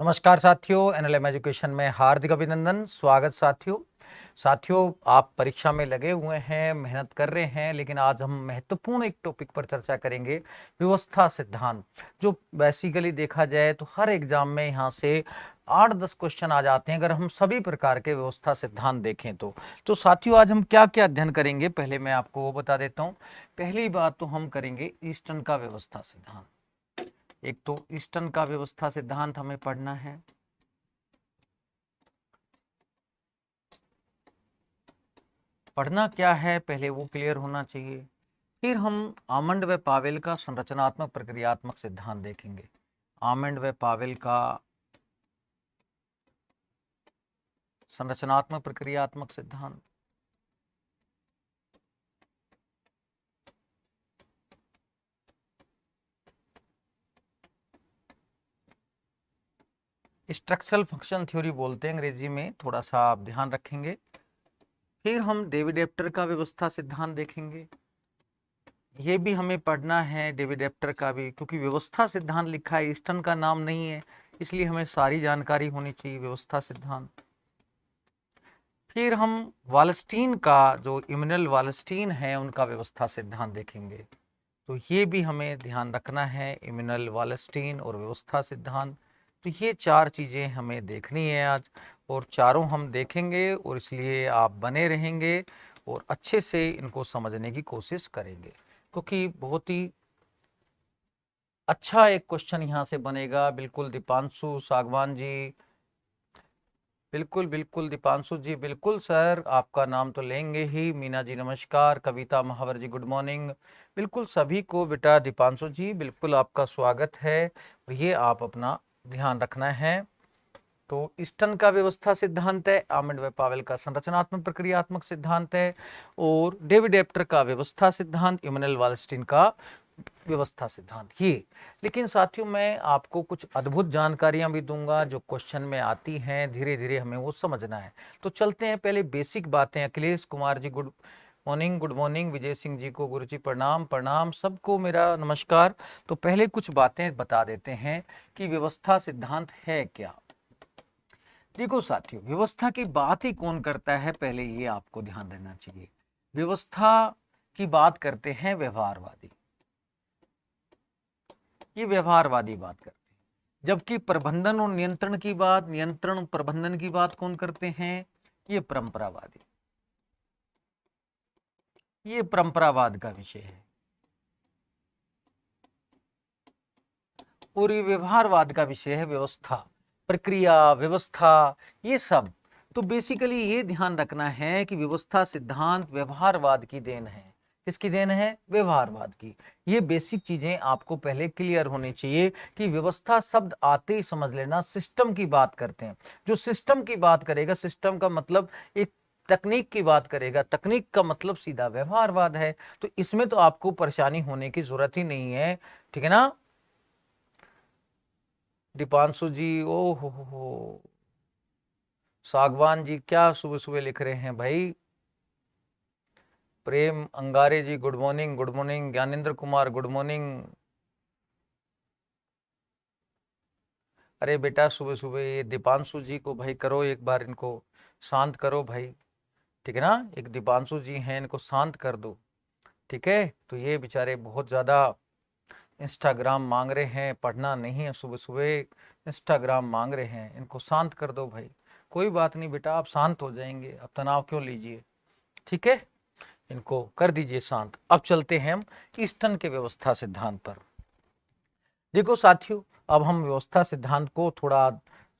नमस्कार साथियों, NLM education में हार्दिक अभिनंदन। स्वागत साथियों आप परीक्षा में लगे हुए हैं, मेहनत कर रहे हैं, लेकिन आज हम महत्वपूर्ण एक टॉपिक पर चर्चा करेंगे, व्यवस्था सिद्धांत। जो बेसिकली देखा जाए तो हर एग्जाम में यहाँ से 8-10 क्वेश्चन आ जाते हैं अगर हम सभी प्रकार के व्यवस्था सिद्धांत देखें तो साथियों आज हम क्या क्या अध्ययन करेंगे, पहले मैं आपको वो बता देता हूँ। पहली बात तो हम करेंगे ईस्टर्न का व्यवस्था सिद्धांत। एक तो ईस्टर्न का व्यवस्था सिद्धांत हमें पढ़ना है। पढ़ना क्या है पहले वो क्लियर होना चाहिए। फिर हम आमंड व पावेल का संरचनात्मक प्रक्रियात्मक सिद्धांत देखेंगे। आमंड व पावेल का संरचनात्मक प्रक्रियात्मक सिद्धांत। स्ट्रक्चरल फंक्शन थ्योरी बोलते हैं अंग्रेजी में, थोड़ा सा आप ध्यान रखेंगे। फिर हम डेविड एप्टर का व्यवस्था सिद्धांत देखेंगे, ये भी हमें पढ़ना है डेविड एप्टर का भी, क्योंकि व्यवस्था सिद्धांत लिखा है, ईस्टर्न का नाम नहीं है, इसलिए हमें सारी जानकारी होनी चाहिए व्यवस्था सिद्धांत। फिर हम वालस्टीन का, जो इमैनुअल वालस्टीन है, उनका व्यवस्था सिद्धांत देखेंगे, तो ये भी हमें ध्यान रखना है, इमैनुअल वालस्टीन और व्यवस्था सिद्धांत। तो ये 4 चीज़ें हमें देखनी है आज, और चारों हम देखेंगे, और इसलिए आप बने रहेंगे और अच्छे से इनको समझने की कोशिश करेंगे, क्योंकि बहुत ही अच्छा एक क्वेश्चन यहाँ से बनेगा। बिल्कुल दीपांशु सागवान जी, बिल्कुल बिल्कुल दीपांशु जी, बिल्कुल सर, आपका नाम तो लेंगे ही। मीना जी नमस्कार, कविता महावर जी गुड मॉर्निंग, बिल्कुल सभी को बेटा दीपांशु जी बिल्कुल आपका स्वागत है, और ये आप अपना ध्यान रखना है। तो ईस्टर्न का व्यवस्था सिद्धांत है, आमंड व पावेल का संरचनात्मक प्रक्रियात्मक सिद्धांत है, और डेविड एप्टर का व्यवस्था सिद्धांत, इमैनुअल वालस्टीन का व्यवस्था सिद्धांत ये। लेकिन साथियों मैं आपको कुछ अद्भुत जानकारियां भी दूंगा जो क्वेश्चन में आती हैं, धीरे धीरे हमें वो समझना है। तो चलते हैं पहले बेसिक बातें। Akhilesh Kumar ji good morning. विजय सिंह जी को गुरु जी प्रणाम प्रणाम, सबको मेरा नमस्कार। तो पहले कुछ बातें बता देते हैं कि व्यवस्था सिद्धांत है क्या। देखो साथियों, व्यवस्था की बात ही कौन करता है, पहले ये आपको ध्यान देना चाहिए। व्यवस्था की बात करते हैं व्यवहारवादी, ये व्यवहारवादी बात करते हैं। जबकि प्रबंधन और नियंत्रण की बात, नियंत्रण प्रबंधन की बात कौन करते हैं, ये परंपरावादी, ये परंपरावाद का विषय है। और ये व्यवहारवाद का विषय है, व्यवस्था, प्रक्रिया, व्यवस्था, ये सब। तो बेसिकली ये ध्यान रखना है कि व्यवस्था सिद्धांत व्यवहारवाद की देन है। किसकी देन है, व्यवहारवाद की। ये बेसिक चीजें आपको पहले क्लियर होनी चाहिए कि व्यवस्था शब्द आते ही समझ लेना सिस्टम की बात करते हैं। जो सिस्टम की बात करेगा, सिस्टम का मतलब एक तकनीक की बात करेगा, तकनीक का मतलब सीधा व्यवहारवाद है। तो इसमें तो आपको परेशानी होने की जरूरत ही नहीं है, ठीक है ना दीपांशु जी। ओ हो, सागवान जी क्या सुबह सुबह लिख रहे हैं भाई। Prem Angare ji good morning. Gyanendra Kumar good morning. अरे बेटा सुबह सुबह ये दीपांशु जी को भाई करो, एक बार इनको शांत करो भाई, ठीक है ना। एक दीपांशु जी हैं, इनको शांत कर दो, ठीक है। तो ये बेचारे बहुत ज़्यादा इंस्टाग्राम मांग रहे हैं, पढ़ना नहीं है, सुबह सुबह इंस्टाग्राम मांग रहे हैं, इनको शांत कर दो भाई। कोई बात नहीं बेटा, आप शांत हो जाएंगे, अब तनाव क्यों लीजिए, ठीक है, इनको कर दीजिए शांत। अब चलते हैं हम ईस्टर्न के व्यवस्था सिद्धांत पर। देखो साथियों, अब हम व्यवस्था सिद्धांत को थोड़ा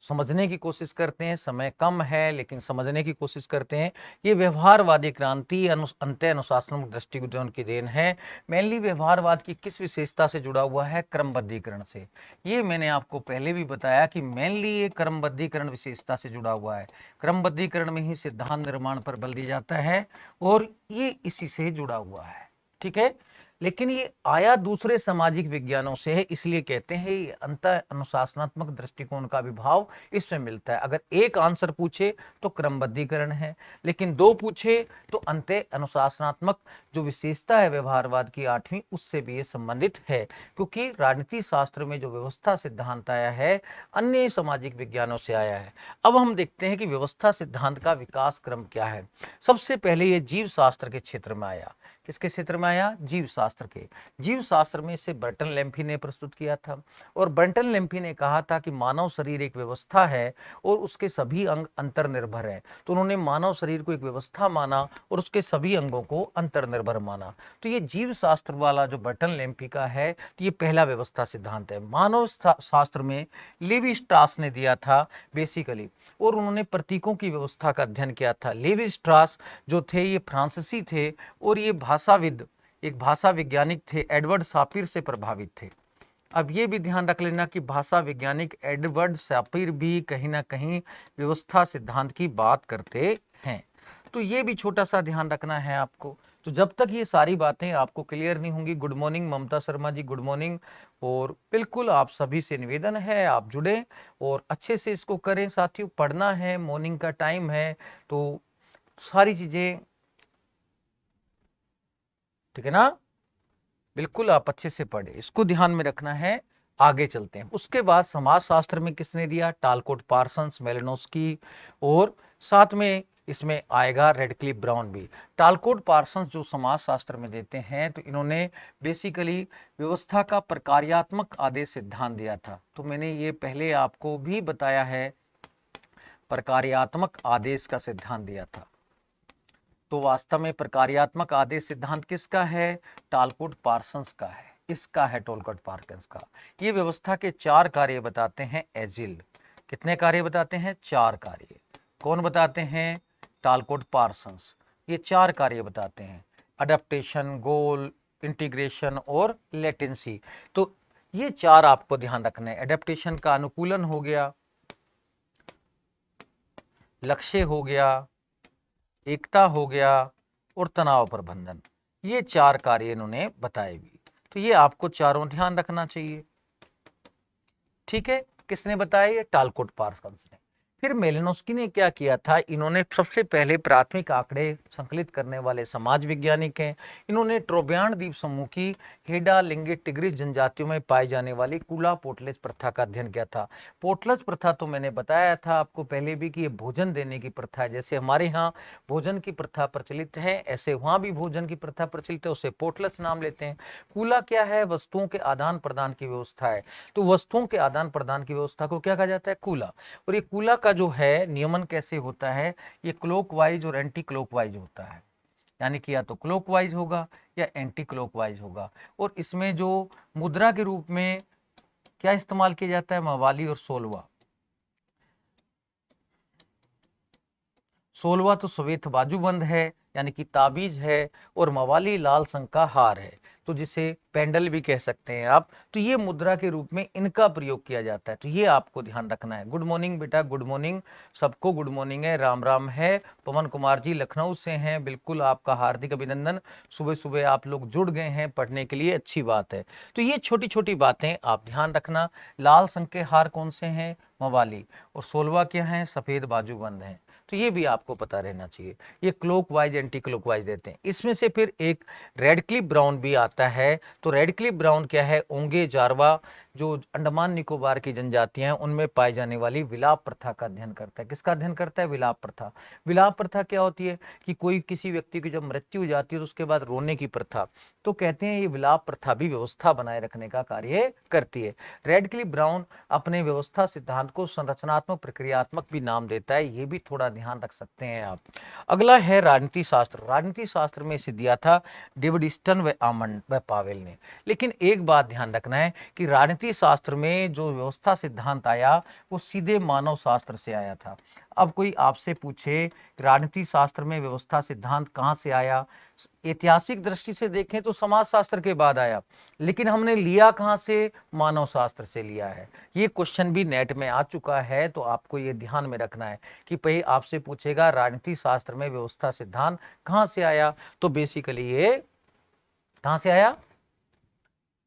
समझने की कोशिश करते हैं, समय कम है लेकिन समझने की कोशिश करते हैं। ये व्यवहारवादी क्रांति अंत्य अनुशासनात्मक दृष्टिकोण की देन है। मेनली व्यवहारवाद की किस विशेषता से जुड़ा हुआ है, क्रमबद्धीकरण से। ये मैंने आपको पहले भी बताया कि मेनली ये क्रमबद्धीकरण विशेषता से जुड़ा हुआ है। क्रमबद्धीकरण में ही सिद्धांत निर्माण पर बल दिया जाता है और ये इसी से जुड़ा हुआ है, ठीक है। लेकिन ये आया दूसरे सामाजिक विज्ञानों से है, इसलिए कहते हैं ये अंत अनुशासनात्मक दृष्टिकोण का विभाव इसमें मिलता है। अगर एक आंसर पूछे तो क्रमबद्धीकरण है, लेकिन दो पूछे तो अंत अनुशासनात्मक जो विशेषता है व्यवहारवाद की 8वीं, उससे भी ये संबंधित है, क्योंकि राजनीति शास्त्र में जो व्यवस्था सिद्धांत आया है अन्य सामाजिक विज्ञानों से आया है। अब हम देखते हैं कि व्यवस्था सिद्धांत का विकास क्रम क्या है। सबसे पहले ये जीव शास्त्र के क्षेत्र में आया। किसके क्षेत्र में आया? जीव शास्त्र के। जीव शास्त्र में इसे बर्टन लेम्फी ने प्रस्तुत किया था, और बर्टन लेम्फी ने कहा था कि मानव शरीर एक व्यवस्था है और उसके सभी अंग अंतर्निर्भर है। तो उन्होंने मानव शरीर को एक व्यवस्था माना और उसके सभी अंगों को अंतर्निर्भर माना। तो ये जीव शास्त्र वाला जो बर्टन लेम्फी का है, तो ये पहला व्यवस्था सिद्धांत है। मानव शास्त्र में लेवी स्ट्रास ने दिया था बेसिकली, और उन्होंने प्रतीकों की व्यवस्था का अध्ययन किया था। लेवी स्ट्रास जो थे ये फ्रांसीसी थे, और ये भाषाविद, एक भाषा वैज्ञानिक थे, एडवर्ड सापिर से प्रभावित थे। अब ये भी ध्यान रख लेना कि भाषा वैज्ञानिक एडवर्ड सापिर भी कहीं ना कहीं व्यवस्था सिद्धांत की बात करते हैं। तो ये भी छोटा सा ध्यान रखना है आपको। तो जब तक ये सारी बातें आपको क्लियर नहीं होंगी, good morning Mamta Sharma ji, good morning. और बिल्कुल आप सभी से निवेदन है आप जुड़ें और अच्छे से इसको करें साथियों। पढ़ना है, मॉर्निंग का टाइम है, तो सारी चीजें ठीक है ना, बिल्कुल आप अच्छे से पढ़े, इसको ध्यान में रखना है। आगे चलते हैं। उसके बाद समाज शास्त्र में किसने दिया? टालकोट पार्सन्स, मेलिनोस्की, और साथ में इसमें आएगा रेडक्लिफ ब्राउन भी। टालकोट पार्सन्स जो समाज शास्त्र में देते हैं, तो इन्होंने बेसिकली व्यवस्था का प्रकार्यात्मक आदेश सिद्धांत दिया था। तो मैंने ये पहले आपको भी बताया है, प्रकार्यात्मक आदेश का सिद्धांत दिया था। तो वास्तव में प्रकार्यात्मक आदेश सिद्धांत किसका है? टालकोट पार्सन्स का है, इसका है टालकोट पार्सन्स का। ये व्यवस्था के 4 कार्य बताते हैं एजिल। कितने कार्य बताते हैं? 4 कार्य। कौन बताते हैं? टालकोट पार्सन्स। ये 4 कार्य बताते हैं, अडेप्टेशन, गोल, इंटीग्रेशन और लेटेंसी। तो ये 4 आपको ध्यान रखना है। अडेप्टेशन का अनुकूलन हो गया, लक्ष्य हो गया, एकता हो गया, और तनाव प्रबंधन। ये 4 कार्य इन्होंने बताए भी। तो ये आपको चारों ध्यान रखना चाहिए। ठीक है, किसने बताया? ये टालकोट पार्सन्स ने। फिर मेलिनोस्की ने क्या किया था? इन्होंने सबसे पहले प्राथमिक आंकड़े संकलित करने वाले समाज वैज्ञानिक हैं। इन्होंने ट्रोबियान द्वीप समूह की हेडा, लिंगिट, टिग्रिस जनजातियों में पाई जाने वाली कूला पोटलेज प्रथा का अध्ययन किया था। पोटलेज प्रथा तो मैंने बताया था आपको पहले भी कि ये भोजन देने की प्रथा है। जैसे हमारे यहाँ भोजन की प्रथा प्रचलित है, ऐसे वहाँ भी भोजन की प्रथा प्रचलित है, उसे पोटलेज नाम लेते हैं। कूला क्या है? वस्तुओं के आदान प्रदान की व्यवस्था है। तो वस्तुओं के आदान प्रदान की व्यवस्था को क्या कहा जाता है? कूला। और ये कूला का जो है नियमन कैसे होता है? ये क्लॉकवाइज और एंटी क्लॉकवाइज होता है, यानी कि या तो क्लॉकवाइज होगा या एंटी क्लॉकवाइज होगा। और इसमें जो मुद्रा के रूप में क्या इस्तेमाल किया जाता है? मवाली और सोलवा। सोलवा तो श्वेत बाजूबंद है, यानी कि ताबीज है, और मवाली लाल संग का हार है, तो जिसे पेंडल भी कह सकते हैं आप। तो ये मुद्रा के रूप में इनका प्रयोग किया जाता है। तो ये आपको ध्यान रखना है। गुड मॉर्निंग बेटा, गुड मॉर्निंग, सबको गुड मॉर्निंग है, राम राम है। पवन कुमार जी लखनऊ से हैं, बिल्कुल आपका हार्दिक अभिनंदन। सुबह सुबह आप लोग जुड़ गए हैं पढ़ने के लिए, अच्छी बात है। तो ये छोटी छोटी बातें आप ध्यान रखना। लाल संग के हार कौन से हैं? मवाली। और सोलवा क्या है? सफेद बाजूबंद हैं। तो ये भी आपको पता रहना चाहिए। ये क्लॉकवाइज एंटी क्लॉकवाइज देते हैं। इसमें से फिर एक रेडक्लिफ ब्राउन भी आता है। तो रेडक्लिफ ब्राउन क्या है? ओंगे, जारवा, जो अंडमान निकोबार की जनजातियां हैं, उनमें पाई जाने वाली विलाप प्रथा का अध्ययन करता है। किसका अध्ययन करता है? विलाप प्रथा। विलाप प्रथा क्या होती है? कि कोई किसी व्यक्ति की जब मृत्यु हो जाती है तो उसके बाद रोने की प्रथा। तो कहते हैं ये विलाप प्रथा भी व्यवस्था बनाए रखने का कार्य करती है। रेडक्लिफ ब्राउन अपने व्यवस्था सिद्धांत को संरचनात्मक प्रक्रियात्मक भी नाम देता है, ये भी थोड़ा ध्यान रख सकते हैं आप। अगला है राजनीति शास्त्र। राजनीति शास्त्र में इसे दिया था डेविड ईस्टन व आमंड व पावेल ने। लेकिन एक बात ध्यान रखना है कि राजनीति शास्त्र में जो व्यवस्था सिद्धांत आया वो सीधे मानव शास्त्र से आया था। अब कोई आपसे पूछे राजनीति शास्त्र में व्यवस्था सिद्धांत कहाँ से आया? ऐतिहासिक दृष्टि से देखें तो समाज शास्त्र के बाद आया, लेकिन हमने लिया कहाँ से? मानव शास्त्र से लिया है। ये क्वेश्चन भी नेट में आ चुका है, तो आपको ये ध्यान में रखना है कि भाई आपसे पूछेगा राजनीति शास्त्र में व्यवस्था सिद्धांत कहाँ से आया, तो बेसिकली ये कहाँ से आया?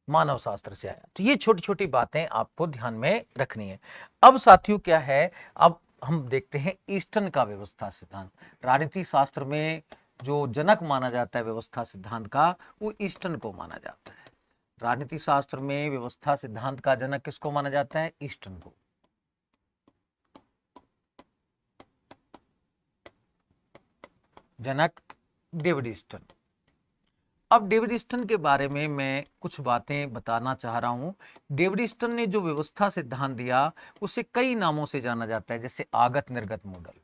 मानव शास्त्र से आया। तो ये छोटी छोटी बातें आपको ध्यान में रखनी है। अब साथियों क्या है, अब हम देखते हैं ईस्टर्न का व्यवस्था सिद्धांत। राजनीति शास्त्र में जो जनक माना जाता है व्यवस्था सिद्धांत का, वो ईस्टर्न को माना जाता है। राजनीति शास्त्र में व्यवस्था सिद्धांत का जनक किसको माना जाता है? ईस्टर्न को। जनक डेविड ईस्टर्न। अब डेविड ईस्टर्न के बारे में मैं कुछ बातें बताना चाह रहा हूं। डेविड ईस्टर्न ने जो व्यवस्था सिद्धांत दिया उसे कई नामों से जाना जाता है, जैसे आगत निर्गत मॉडल,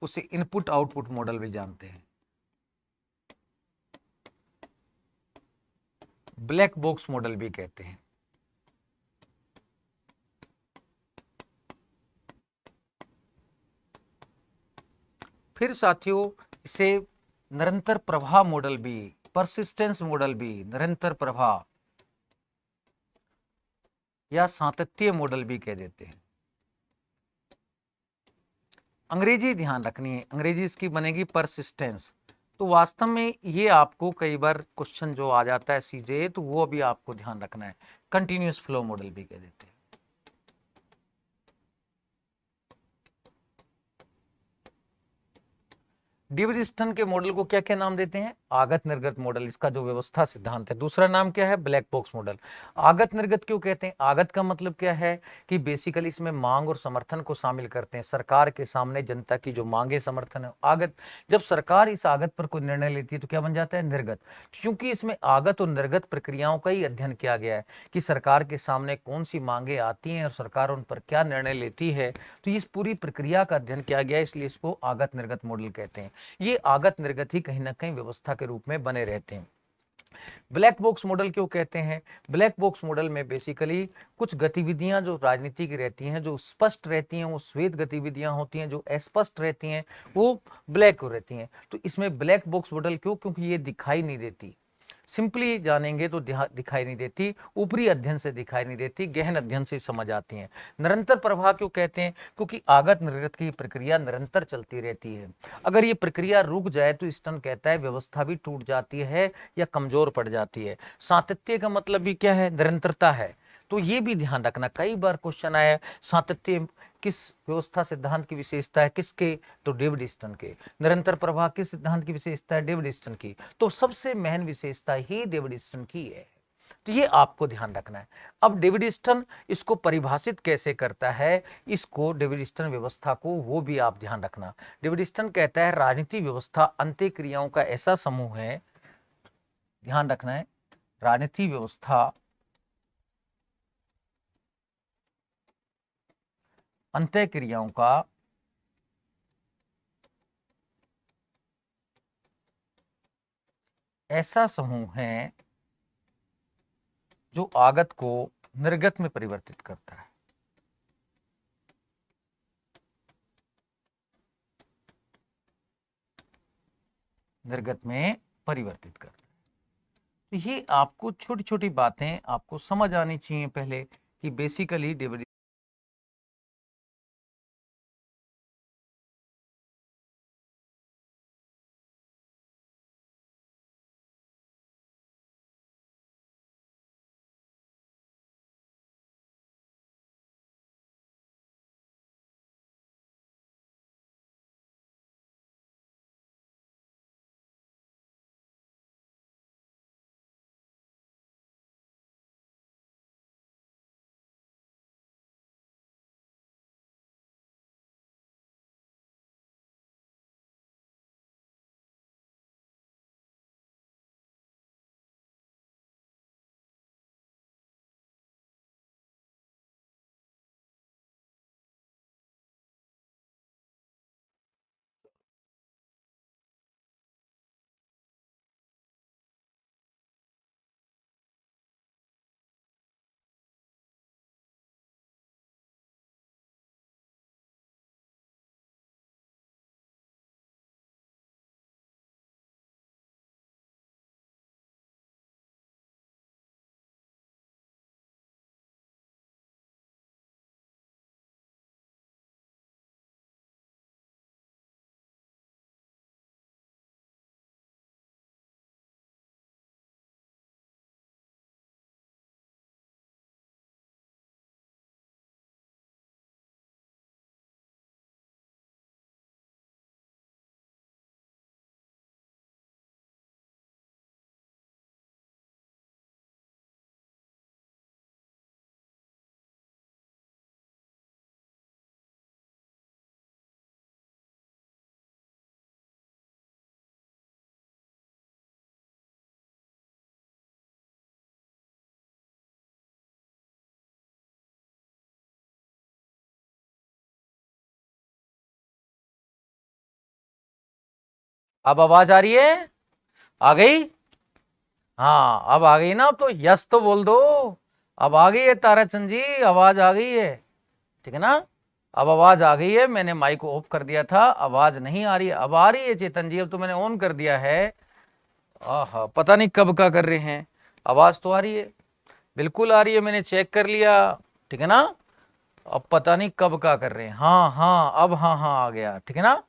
उसे इनपुट आउटपुट मॉडल भी जानते हैं, ब्लैक बॉक्स मॉडल भी कहते हैं। फिर साथियों इसे निरंतर प्रवाह मॉडल भी, परसिस्टेंस मॉडल भी, निरंतर प्रवाह या सातत्य मॉडल भी कह देते हैं। अंग्रेजी ध्यान रखनी है, अंग्रेजी इसकी बनेगी परसिस्टेंस। तो वास्तव में ये आपको कई बार क्वेश्चन जो आ जाता है सीजे, तो वो अभी आपको ध्यान रखना है। कंटिन्यूअस फ्लो मॉडल भी कह देते हैं। डेविड ईस्टर्न के मॉडल को क्या क्या नाम देते हैं? आगत निर्गत मॉडल, इसका जो व्यवस्था सिद्धांत है। दूसरा नाम क्या है? Black box model. आगत निर्गत क्यों कहते हैं? आगत का मतलब क्या है कि बेसिकली इसमें मांग और समर्थन को शामिल करते हैं। सरकार के सामने जनता की जो मांगे समर्थन है, आगत। जब सरकार इस आगत पर कोई निर्णय लेती है तो क्या बन जाता है? निर्गत। क्योंकि इसमें आगत और निर्गत प्रक्रियाओं का ही अध्ययन किया गया है कि सरकार के सामने कौन सी मांगे आती हैं और सरकार उन पर क्या निर्णय लेती है। तो इस पूरी प्रक्रिया का अध्ययन किया गया है, इसलिए इसको आगत निर्गत मॉडल कहते हैं। ये आगत निर्गत ही कहीं ना कहीं व्यवस्था के रूप में बने रहते हैं। ब्लैक बॉक्स मॉडल क्यों कहते हैं? ब्लैक बॉक्स मॉडल में बेसिकली कुछ गतिविधियां जो राजनीति की रहती हैं, जो स्पष्ट रहती हैं वो श्वेत गतिविधियां होती हैं, जो अस्पष्ट रहती हैं वो ब्लैक रहती हैं। तो इसमें ब्लैक बॉक्स मॉडल क्यों? क्योंकि ये दिखाई नहीं देती। सिंपली जानेंगे तो दिखाई नहीं देती, ऊपरी अध्ययन से दिखाई नहीं देती, गहन अध्ययन से समझ आती हैं। निरंतर प्रवाह क्यों कहते हैं? क्योंकि आगत निर्गत की प्रक्रिया निरंतर चलती रहती है। अगर ये प्रक्रिया रुक जाए तो ईस्टर्न कहता है व्यवस्था भी टूट जाती है या कमजोर पड़ जाती है। सातत्य का मतलब भी क्या है? निरंतरता है। तो ये भी ध्यान रखना, कई बार क्वेश्चन आया सातत्य किस व्यवस्था सिद्धांत की विशेषता है? किसके? तो डेविड ईस्टर्न के। निरंतर प्रवाह किस सिद्धांत की विशेषता है? डेविड ईस्टर्न की। तो सबसे महन विशेषता ही डेविड ईस्टर्न की है। तो ये आपको ध्यान रखना है। अब डेविड ईस्टर्न इसको परिभाषित कैसे करता है, इसको डेविड ईस्टर्न व्यवस्था को, वो भी आप ध्यान रखना। डेविड ईस्टर्न कहता है राजनीति व्यवस्था अंत्य क्रियाओं का ऐसा समूह है, ध्यान रखना है, राजनीति व्यवस्था अंत्य क्रियाओं का ऐसा समूह है जो आगत को निर्गत में परिवर्तित करता है। निर्गत में परिवर्तित करता है। तो ये आपको छोटी छोटी बातें आपको समझ आनी चाहिए पहले कि बेसिकली डेविड अब आवाज आ रही है? आ गई? हाँ अब आ गई ना, अब तो यस तो बोल दो। अब आ गई है ताराचंद जी, आवाज आ गई है, ठीक है ना? अब आवाज आ गई है, मैंने माइक ऑफ कर दिया था, आवाज नहीं आ रही है, अब आ रही है चेतन जी, अब तो मैंने ऑन कर दिया है। आहा, पता नहीं कब का कर रहे हैं, आवाज तो आ रही है, बिल्कुल आ रही है, मैंने चेक कर लिया, ठीक है ना? अब पता नहीं कब का कर रहे हैं। हाँ हाँ अब हाँ हाँ आ गया, ठीक है ना?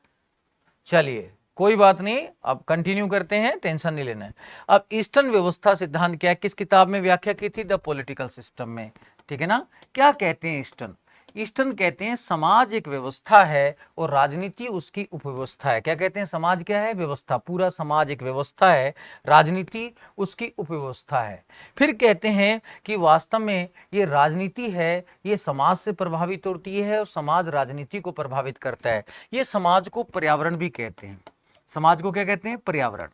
चलिए कोई बात नहीं, अब कंटिन्यू करते हैं, टेंशन नहीं लेना है। अब ईस्टर्न व्यवस्था सिद्धांत क्या है, किस किताब में व्याख्या की थी? द पॉलिटिकल सिस्टम में, ठीक है ना? क्या कहते हैं ईस्टर्न? ईस्टर्न कहते हैं समाज एक व्यवस्था है और राजनीति उसकी उपव्यवस्था है। क्या कहते हैं? समाज क्या है? व्यवस्था, पूरा समाज एक व्यवस्था है, राजनीति उसकी उपव्यवस्था है। फिर कहते हैं कि वास्तव में ये राजनीति है, ये समाज से प्रभावित होती है और समाज राजनीति को प्रभावित करता है। ये समाज को पर्यावरण भी कहते हैं। समाज को क्या कहते हैं? पर्यावरण।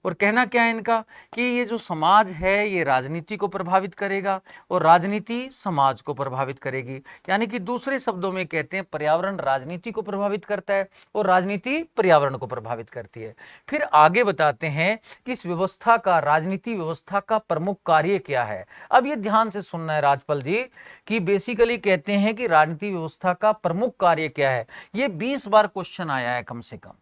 और कहना क्या है इनका कि ये जो समाज है ये राजनीति को प्रभावित करेगा और राजनीति समाज को प्रभावित करेगी। यानी कि दूसरे शब्दों में कहते हैं पर्यावरण राजनीति को प्रभावित करता है और राजनीति पर्यावरण को प्रभावित करती है। फिर आगे बताते हैं कि इस व्यवस्था का, राजनीति व्यवस्था का प्रमुख कार्य क्या है। अब ये ध्यान से सुनना है राजपाल जी कि बेसिकली कहते हैं कि राजनीति व्यवस्था का प्रमुख कार्य क्या है। ये 20 बार क्वेश्चन आया है कम से कम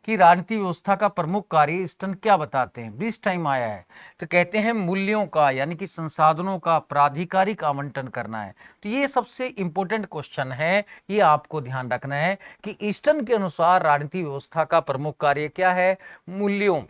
कि राजनीति व्यवस्था का प्रमुख कार्य ईस्टर्न क्या बताते हैं, 20 टाइम आया है। तो कहते हैं मूल्यों का, यानी कि संसाधनों का प्राधिकारिक आवंटन करना है। तो ये सबसे इंपॉर्टेंट क्वेश्चन है, ये आपको ध्यान रखना है कि ईस्टर्न के अनुसार राजनीति व्यवस्था का प्रमुख कार्य क्या है? मूल्यों,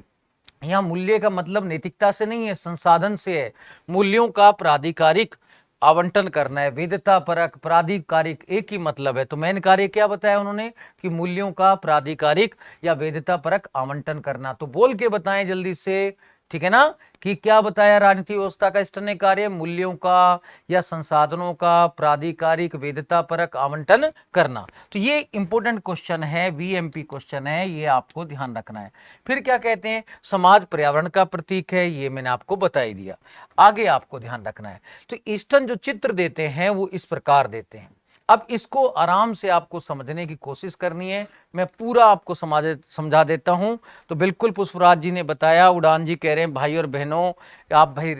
यहाँ मूल्य का मतलब नैतिकता से नहीं है, संसाधन से है। मूल्यों का प्राधिकारिक आवंटन करना है। वेदता परक, प्राधिकारिक एक ही मतलब है। तो मेन कार्य क्या बताया उन्होंने कि मूल्यों का प्राधिकारिक या वेदता परक आवंटन करना। तो बोल के बताएं जल्दी से, ठीक है ना, कि क्या बताया राजनीति व्यवस्था का ईस्टर्न ने कार्य? मूल्यों का या संसाधनों का प्राधिकारिक वेदता परक आवंटन करना। तो ये इंपॉर्टेंट क्वेश्चन है, वीएमपी क्वेश्चन है, ये आपको ध्यान रखना है। फिर क्या कहते हैं? समाज पर्यावरण का प्रतीक है, ये मैंने आपको बता ही दिया। आगे आपको ध्यान रखना है, तो ईस्टर्न जो चित्र देते हैं वो इस प्रकार देते हैं। अब इसको आराम से आपको समझने की कोशिश करनी है, मैं पूरा आपको समझा देता हूं। तो बिल्कुल पुष्पराज जी ने बताया, उड़ान जी कह रहे हैं भाई और बहनों आप भाई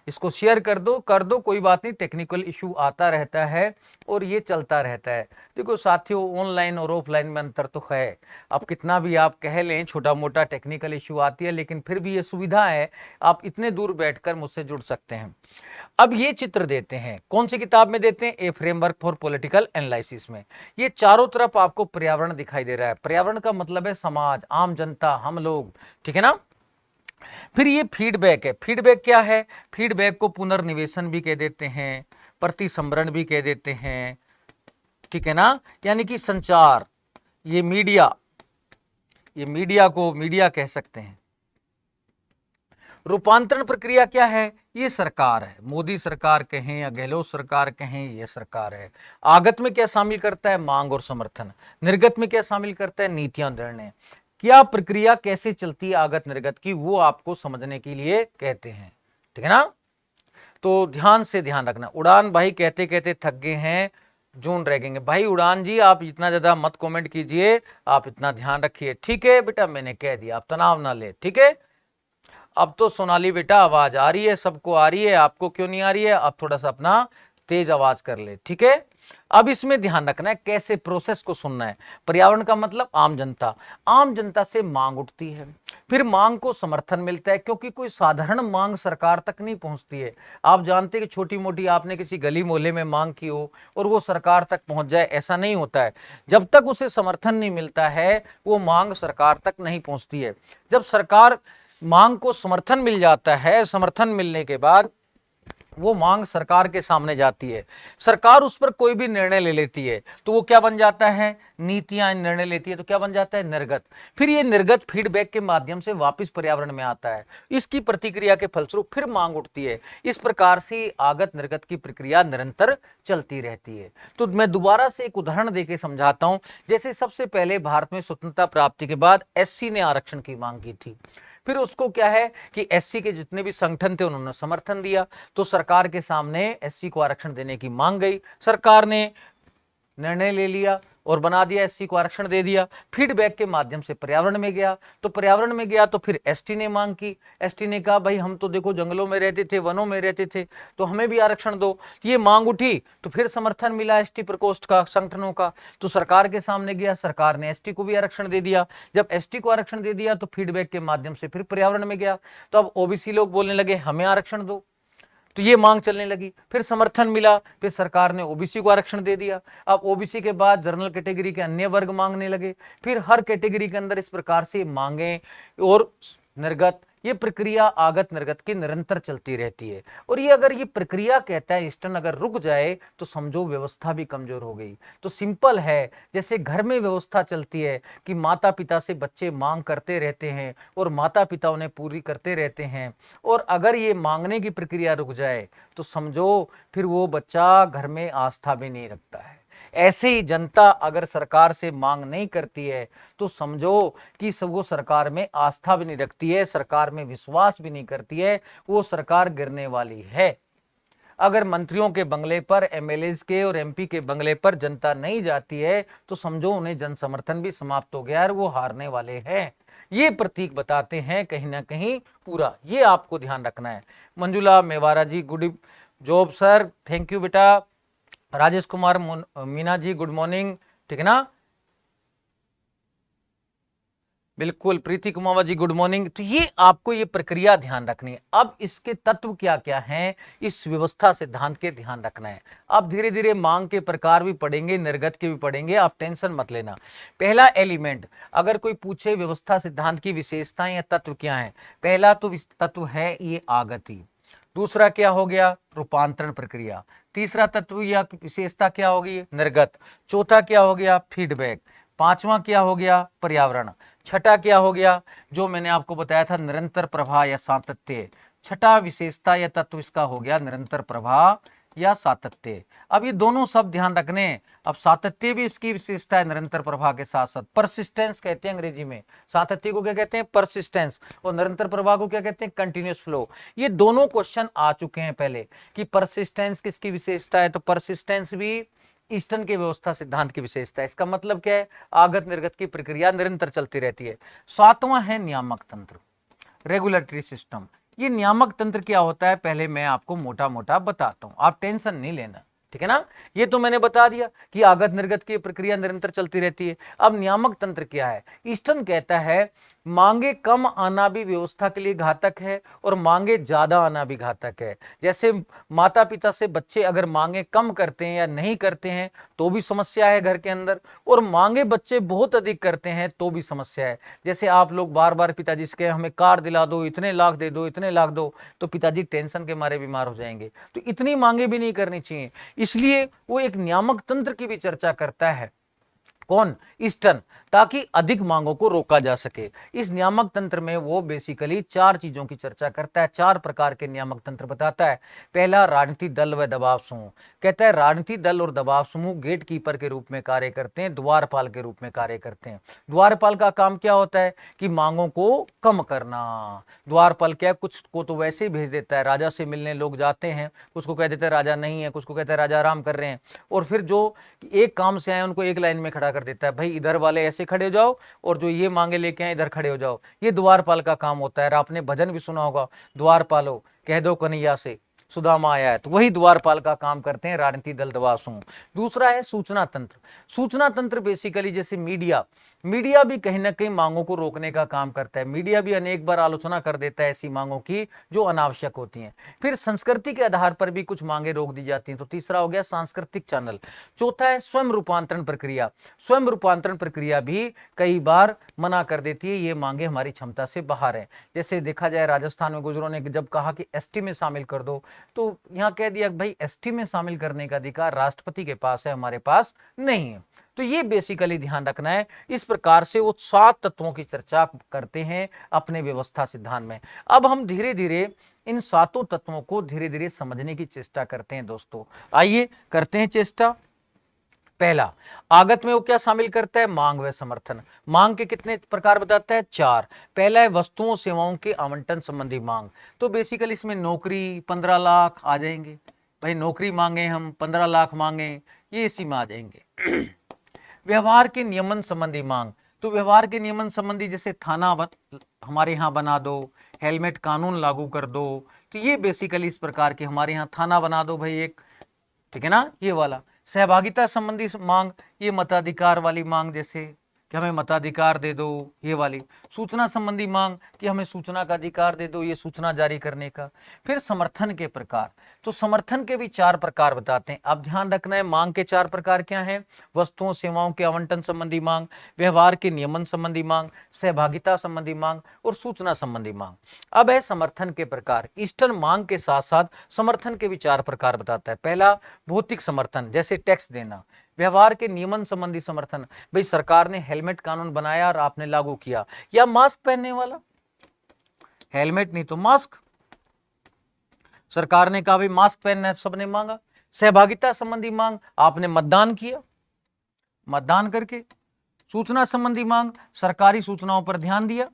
इसको शेयर कर दो, कोई बात नहीं, टेक्निकल इशू आता रहता है और ये चलता रहता है। देखो साथियों, ऑनलाइन और ऑफलाइन में अंतर तो है, अब कितना भी आप कह लें छोटा मोटा टेक्निकल इशू आती है, लेकिन फिर भी ये सुविधा है, आप इतने दूर बैठकर मुझसे जुड़ सकते हैं। अब ये चित्र देते हैं, कौन सी किताब में देते हैं? ए फ्रेमवर्क फॉर पॉलिटिकल एनालिसिस में। ये चारों तरफ आपको पर्यावरण दिखाई दे रहा है। पर्यावरण का मतलब है समाज, आम जनता, हम लोग, ठीक है ना? फिर ये फीडबैक है। फीडबैक क्या है? फीडबैक को पुनर्निवेशन भी कह देते हैं, प्रतिसंवरण भी कह देते हैं, ठीक है ना? यानी कि संचार, ये मीडिया, ये मीडिया को मीडिया कह सकते हैं। रूपांतरण प्रक्रिया क्या है? ये सरकार है, मोदी सरकार कहें या गहलोत सरकार कहें, ये सरकार है। आगत में क्या शामिल करता है? मांग और समर्थन। निर्गत में क्या शामिल करता है? नीतियां, निर्णय। क्या प्रक्रिया कैसे चलती है आगत निर्गत की, वो आपको समझने के लिए कहते हैं, ठीक है ना? तो ध्यान से ध्यान रखना। उड़ान भाई कहते कहते थक गए हैं, जून रहेंगे भाई। उड़ान जी आप इतना ज्यादा मत कमेंट कीजिए, आप इतना ध्यान रखिए, ठीक है बेटा, मैंने कह दिया, आप तनाव ना ले, ठीक है? अब तो सोनाली बेटा आवाज आ रही है, सबको आ रही है, आपको क्यों नहीं आ रही है? अब थोड़ा सा अपना तेज आवाज कर ले, ठीक है? अब इसमें ध्यान रखना है कैसे प्रोसेस को सुनना है। पर्यावरण का मतलब आम जनता, आम जनता से मांग उठती है, फिर मांग को समर्थन मिलता है, क्योंकि कोई साधारण मांग सरकार तक नहीं पहुंचती है। आप जानते हैं कि छोटी मोटी आपने किसी गली मोहल्ले में मांग की हो और वो सरकार तक पहुंच जाए, ऐसा नहीं होता है। जब तक उसे समर्थन नहीं मिलता है वो मांग सरकार तक नहीं पहुंचती है। जब सरकार मांग को समर्थन मिल जाता है, समर्थन मिलने के बाद वो मांग सरकार के सामने जाती है, सरकार उस पर कोई भी निर्णय ले लेती है, तो वो क्या बन जाता है? नीतियां निर्णय लेती है, तो क्या बन जाता है? निर्गत। फिर ये निर्गत फीडबैक के माध्यम से वापस पर्यावरण में आता है, इसकी प्रतिक्रिया के फलस्वरूप फिर मांग उठती है। इस प्रकार से आगत निर्गत की प्रक्रिया निरंतर चलती रहती है। तो मैं दोबारा से एक उदाहरण देके समझाता हूं। जैसे सबसे पहले भारत में स्वतंत्रता प्राप्ति के बाद एससी ने आरक्षण की मांग की थी, फिर उसको क्या है कि एससी के जितने भी संगठन थे उन्होंने समर्थन दिया, तो सरकार के सामने एससी को आरक्षण देने की मांग गई, सरकार ने निर्णय ले लिया और बना दिया, एससी को आरक्षण दे दिया। फीडबैक के माध्यम से पर्यावरण में गया, तो पर्यावरण में गया तो फिर एसटी ने मांग की। एसटी ने कहा भाई हम तो देखो जंगलों में रहते थे, वनों में रहते थे, तो हमें भी आरक्षण दो। ये मांग उठी तो फिर समर्थन मिला एसटी प्रकोष्ठ का, संगठनों का, तो सरकार के सामने गया, सरकार ने एसटी को भी आरक्षण दे दिया। जब एसटी को आरक्षण दे दिया तो फीडबैक के माध्यम से फिर पर्यावरण में गया, तो अब ओबीसी लोग बोलने लगे हमें आरक्षण दो, तो ये मांग चलने लगी, फिर समर्थन मिला, फिर सरकार ने ओबीसी को आरक्षण दे दिया। अब ओबीसी के बाद जनरल कैटेगरी के अन्य वर्ग मांगने लगे, फिर हर कैटेगरी के अंदर इस प्रकार से मांगे और निर्गत, ये प्रक्रिया आगत निर्गत की निरंतर चलती रहती है। और ये अगर ये प्रक्रिया कहता है ईस्टर्न अगर रुक जाए तो समझो व्यवस्था भी कमजोर हो गई। तो सिंपल है, जैसे घर में व्यवस्था चलती है कि माता पिता से बच्चे मांग करते रहते हैं और माता पिता उन्हें पूरी करते रहते हैं, और अगर ये मांगने की प्रक्रिया रुक जाए तो समझो फिर वो बच्चा घर में आस्था भी नहीं रखता है। ऐसे ही जनता अगर सरकार से मांग नहीं करती है तो समझो कि सब वो सरकार में आस्था भी नहीं रखती है, सरकार में विश्वास भी नहीं करती है, वो सरकार गिरने वाली है। अगर मंत्रियों के बंगले पर, एमएलएज के और एमपी के बंगले पर जनता नहीं जाती है तो समझो उन्हें जन समर्थन भी समाप्त हो गया और वो हारने वाले हैं। ये प्रतीक बताते हैं कहीं ना कहीं पूरा, ये आपको ध्यान रखना है। Manjula Mewara ji good job sir, thank you बेटा। राजेश कुमार मीना जी गुड मॉर्निंग, ठीक है ना, बिल्कुल। Preeti Kumar ji good morning. तो ये आपको ये प्रक्रिया ध्यान रखनी है। अब इसके तत्व क्या क्या हैं, इस व्यवस्था सिद्धांत के ध्यान रखना है। अब धीरे धीरे मांग के प्रकार भी पढ़ेंगे, निर्गत के भी पढ़ेंगे, आप टेंशन मत लेना। पहला एलिमेंट, अगर कोई पूछे व्यवस्था सिद्धांत की विशेषताएं या तत्व क्या है, पहला तो तत्व है ये आगति, दूसरा क्या हो गया रूपांतरण प्रक्रिया, तीसरा तत्व या विशेषता क्या होगी निर्गत, चौथा क्या हो गया फीडबैक, पांचवा क्या हो गया पर्यावरण, छठा क्या हो गया जो मैंने आपको बताया था निरंतर प्रवाह या सातत्य, छठा विशेषता या तत्व इसका हो गया निरंतर प्रवाह या सातत्य। अब ये दोनों शब्द ध्यान रखने। अब सातत्य भी इसकी विशेषता है निरंतर प्रवाह के साथ साथ, परसिस्टेंस कहते हैं अंग्रेजी में, सातत्य को क्या कहते हैं परसिस्टेंस, और निरंतर प्रवाह को क्या कहते हैं कंटिन्यूअस फ्लो। ये दोनों क्वेश्चन आ चुके हैं पहले कि परसिस्टेंस किसकी विशेषता है, तो परसिस्टेंस भी ईस्टर्न के व्यवस्था सिद्धांत की विशेषता है। इसका मतलब क्या है आगत निर्गत की प्रक्रिया निरंतर चलती रहती है। सातवां है नियामक तंत्र, रेगुलेटरी सिस्टम। ये नियामक तंत्र क्या होता है पहले मैं आपको मोटा मोटा बताता हूं, आप टेंशन नहीं लेना, ठीक है ना। ये तो मैंने बता दिया कि आगत निर्गत की प्रक्रिया निरंतर चलती रहती है। अब नियामक तंत्र क्या है, ईस्टर्न कहता है मांगे कम आना भी व्यवस्था के लिए घातक है और मांगे ज्यादा आना भी घातक है। जैसे माता पिता से बच्चे अगर मांगे कम करते हैं या नहीं करते हैं तो भी समस्या है घर के अंदर, और मांगे बच्चे बहुत अधिक करते हैं तो भी समस्या है। जैसे आप लोग बार बार पिताजी से कहें हमें कार दिला दो, इतने लाख दे दो, इतने लाख दो, तो पिताजी टेंशन के मारे बीमार हो जाएंगे। तो इतनी मांगे भी नहीं करनी चाहिए, इसलिए वो एक नियामक तंत्र की भी चर्चा करता है। कौन ईस्टर्न, ताकि अधिक मांगों को रोका जा सके। इस नियामक तंत्र में वो बेसिकली चार चीजों की चर्चा करता है, चार प्रकार के नियामक तंत्र बताता है। पहला राजनीतिक दल व दबाव समूह, कहता है राजनीतिक दल और दबाव समूह गेट कीपर के रूप में कार्य करते हैं, द्वारपाल के रूप में कार्य करते हैं। द्वारपाल का काम क्या होता है कि मांगों को कम करना। द्वारपाल क्या, कुछ को तो वैसे ही भेज देता है, राजा से मिलने लोग जाते हैं, कुछ को कह देता है राजा नहीं है, कुछ को कहता है राजा आराम कर रहे हैं, और फिर जो एक काम से आए उनको एक लाइन में खड़ा कर देता है, भाई इधर वाले ऐसे खड़े हो जाओ और जो ये मांगे लेके आए इधर खड़े हो जाओ। ये द्वारपाल का काम होता है। आपने भजन भी सुना होगा, द्वारपालो कह दो कन्हैया से सुदामा आया है, तो वही द्वारपाल का काम करते हैं राजनीतिक दल दबाव समूह। दूसरा है सूचना तंत्र। सूचना तंत्र बेसिकली जैसे मीडिया, मीडिया भी कहीं ना कहीं मांगों को रोकने का काम करता है। मीडिया भी अनेक बार आलोचना कर देता है ऐसी मांगों की जो अनावश्यक होती हैं। फिर संस्कृति के आधार पर भी कुछ मांगे रोक दी जाती हैं, तो तीसरा हो गया सांस्कृतिक चैनल। चौथा है स्वयं रूपांतरण प्रक्रिया। स्वयं रूपांतरण प्रक्रिया भी कई बार मना कर देती है, ये मांगे हमारी क्षमता से बाहर है। जैसे देखा जाए राजस्थान में गुजरों ने जब कहा कि एसटी में शामिल कर दो, तो यहां कह दिया भाई एसटी में शामिल करने का अधिकार राष्ट्रपति के पास है, हमारे पास नहीं है। तो ये बेसिकली ध्यान रखना है। इस प्रकार से वो 7 तत्वों की चर्चा करते हैं अपने व्यवस्था सिद्धांत में। अब हम धीरे धीरे इन 7 तत्वों को धीरे धीरे समझने की चेष्टा करते हैं दोस्तों, आइए करते हैं चेष्टा। पहला आगत में वो क्या शामिल करता है, मांग व समर्थन। मांग के कितने प्रकार बताता है, 4। पहला है वस्तुओं सेवाओं के आवंटन संबंधी मांग। तो बेसिकली इसमें नौकरी 15 लाख आ जाएंगे, भाई नौकरी मांगे हम 15 लाख मांगे, ये इसी में आ जाएंगे। व्यवहार के नियमन संबंधी मांग, तो व्यवहार के नियमन संबंधी जैसे हमारे यहाँ बना दो, हेलमेट कानून लागू कर दो, तो ये बेसिकली इस प्रकार के हमारे यहाँ थाना बना दो भाई एक, ठीक है ना, ये वाला। सहभागिता संबंधी मांग, ये मताधिकार वाली मांग, जैसे कि हमें मताधिकार दे दो, ये वाली। सूचना संबंधी मांग कि हमें सूचना का अधिकार दे दो, ये सूचना जारी करने का। फिर समर्थन के प्रकार, तो समर्थन के भी 4 प्रकार बताते हैं। अब ध्यान रखना है मांग के 4 प्रकार क्या हैं, वस्तुओं सेवाओं के आवंटन संबंधी मांग, व्यवहार के नियमन संबंधी मांग, सहभागिता संबंधी मांग और सूचना संबंधी मांग। अब है समर्थन के प्रकार। ईस्टर्न मांग के साथ साथ समर्थन के भी 4 प्रकार बताता है। पहला भौतिक समर्थन, जैसे टैक्स देना। व्यवहार के नियमन संबंधी समर्थन, भाई सरकार ने हेलमेट कानून बनाया और आपने लागू किया, या मास्क पहनने वाला, हेलमेट नहीं तो मास्क, सरकार ने कहा भाई मास्क पहनना है, सबने मांगा। सहभागिता संबंधी मांग, आपने मतदान किया, मतदान करके। सूचना संबंधी मांग, सरकारी सूचनाओं पर ध्यान दिया।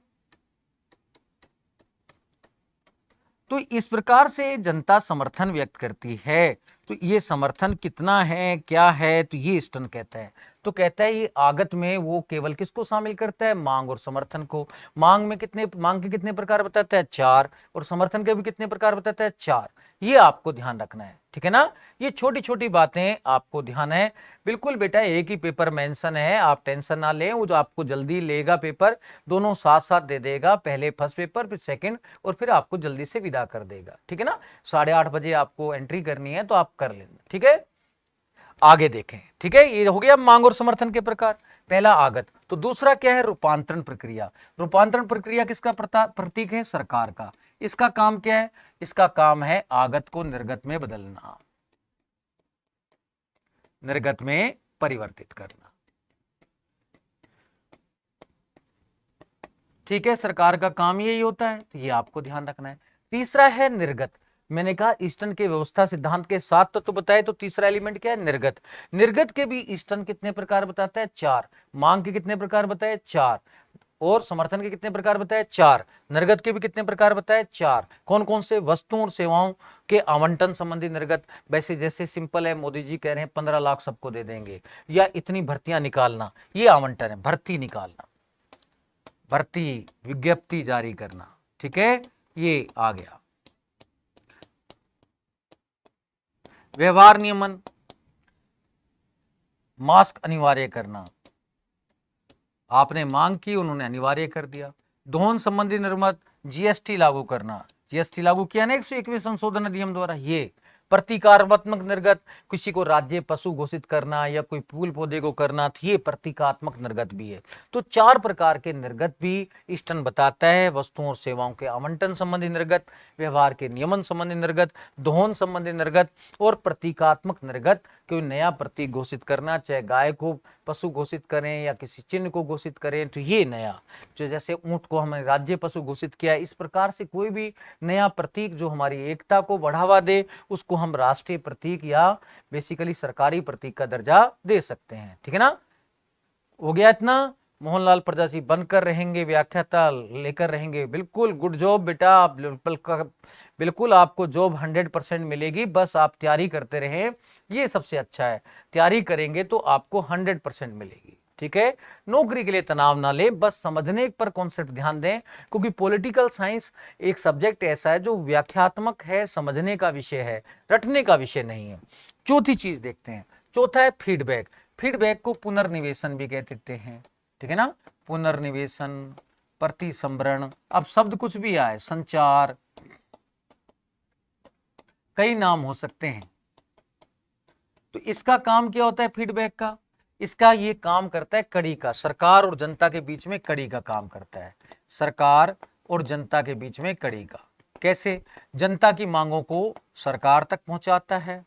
तो इस प्रकार से जनता समर्थन व्यक्त करती है। तो ये समर्थन कितना है, क्या है, तो ये ईस्टर्न कहता है। तो कहता है ये आगत में वो केवल किसको शामिल करता है, मांग और समर्थन को। मांग के कितने प्रकार बताता है, 4, और समर्थन के भी कितने प्रकार बताता है, 4। ये आपको ध्यान रखना है, ठीक है ना। ये छोटी छोटी बातें आपको ध्यान है। बिल्कुल बेटा, एक ही पेपर मेंशन है, आप टेंशन ना लें, वो जो आपको जल्दी लेगा पेपर, दोनों साथ साथ दे देगा, पहले फर्स्ट पेपर फिर सेकंड, और फिर आपको जल्दी से विदा कर देगा, ठीक है ना। 8:30 बजे आपको एंट्री करनी है, तो आप कर लेना, ठीक है। आगे देखें, ठीक है, ये हो गया मांग और समर्थन के प्रकार, पहला आगत। तो दूसरा क्या है, रूपांतरण प्रक्रिया। रूपांतरण प्रक्रिया किसका प्रतीक है, सरकार का। इसका काम क्या है, इसका काम है आगत को निर्गत में बदलना, निर्गत में परिवर्तित करना, ठीक है। सरकार का काम यही होता है, तो ये आपको ध्यान रखना है। तीसरा है निर्गत। मैंने कहा ईस्टर्न के व्यवस्था सिद्धांत के 7 तत्व बताए, तो तीसरा एलिमेंट क्या है, निर्गत। निर्गत के भी ईस्टर्न कितने प्रकार बताता है, 4। मांग के कितने प्रकार बताए, 4, और समर्थन के कितने प्रकार बताए, 4। निर्गत के भी कितने प्रकार बताए, 4। कौन कौन से, वस्तुओं और सेवाओं के आवंटन संबंधी निर्गत। वैसे जैसे सिंपल है, मोदी जी कह रहे हैं 15 लाख सबको दे देंगे, या इतनी भर्तियां निकालना, ये आवंटन है, भर्ती निकालना, भर्ती विज्ञप्ति जारी करना, ठीक है, ये आ गया। व्यवहार नियमन, मास्क अनिवार्य करना, आपने मांग की, उन्होंने अनिवार्य कर दिया। दोहन संबंधी निर्गत, जीएसटी लागू करना, जीएसटी लागू किया ना 101वें संशोधन अधिनियम द्वारा। ये प्रतीकात्मक निर्गत, किसी को राज्य पशु घोषित करना या कोई फूल पौधे को करना, तो ये प्रतीकात्मक निर्गत भी है। तो 4 प्रकार के निर्गत भी ईस्टर्न बताता है, वस्तुओं और सेवाओं के आवंटन संबंधी निर्गत, व्यवहार के नियमन संबंधी निर्गत, दोहन संबंधी निर्गत और प्रतीकात्मक निर्गत। कोई नया प्रतीक घोषित करना, चाहे गाय को पशु घोषित करें या किसी चिन्ह को घोषित करें, तो ये नया, जो जैसे ऊंट को हमने राज्य पशु घोषित किया, इस प्रकार से कोई भी नया प्रतीक जो हमारी एकता को बढ़ावा दे, उसको हम राष्ट्रीय प्रतीक या बेसिकली सरकारी प्रतीक का दर्जा दे सकते हैं, ठीक है ना। हो गया इतना। मोहनलाल प्रजापति बनकर रहेंगे, व्याख्याता लेकर रहेंगे। बिल्कुल गुड जॉब बेटा, आप बिल्कुल आपको जॉब 100% मिलेगी, बस आप तैयारी करते रहें, ये सबसे अच्छा है। तैयारी करेंगे तो आपको 100% मिलेगी, ठीक है। नौकरी के लिए तनाव ना ले, बस समझने पर कॉन्सेप्ट ध्यान दें, क्योंकि पॉलिटिकल साइंस एक सब्जेक्ट ऐसा है जो व्याख्यात्मक है, समझने का विषय है, रटने का विषय नहीं है। चौथी चीज देखते हैं, चौथा है फीडबैक। फीडबैक को पुनर्निवेशन भी कह देते हैं, ठीक है ना। पुनर्निवेशन, प्रतिसंभरण, अब शब्द कुछ भी आए, संचार, कई नाम हो सकते हैं। तो इसका काम क्या होता है फीडबैक का, इसका ये काम करता है कड़ी का, सरकार और जनता के बीच में कड़ी का काम करता है। सरकार और जनता के बीच में कड़ी का, कैसे, जनता की मांगों को सरकार तक पहुंचाता है,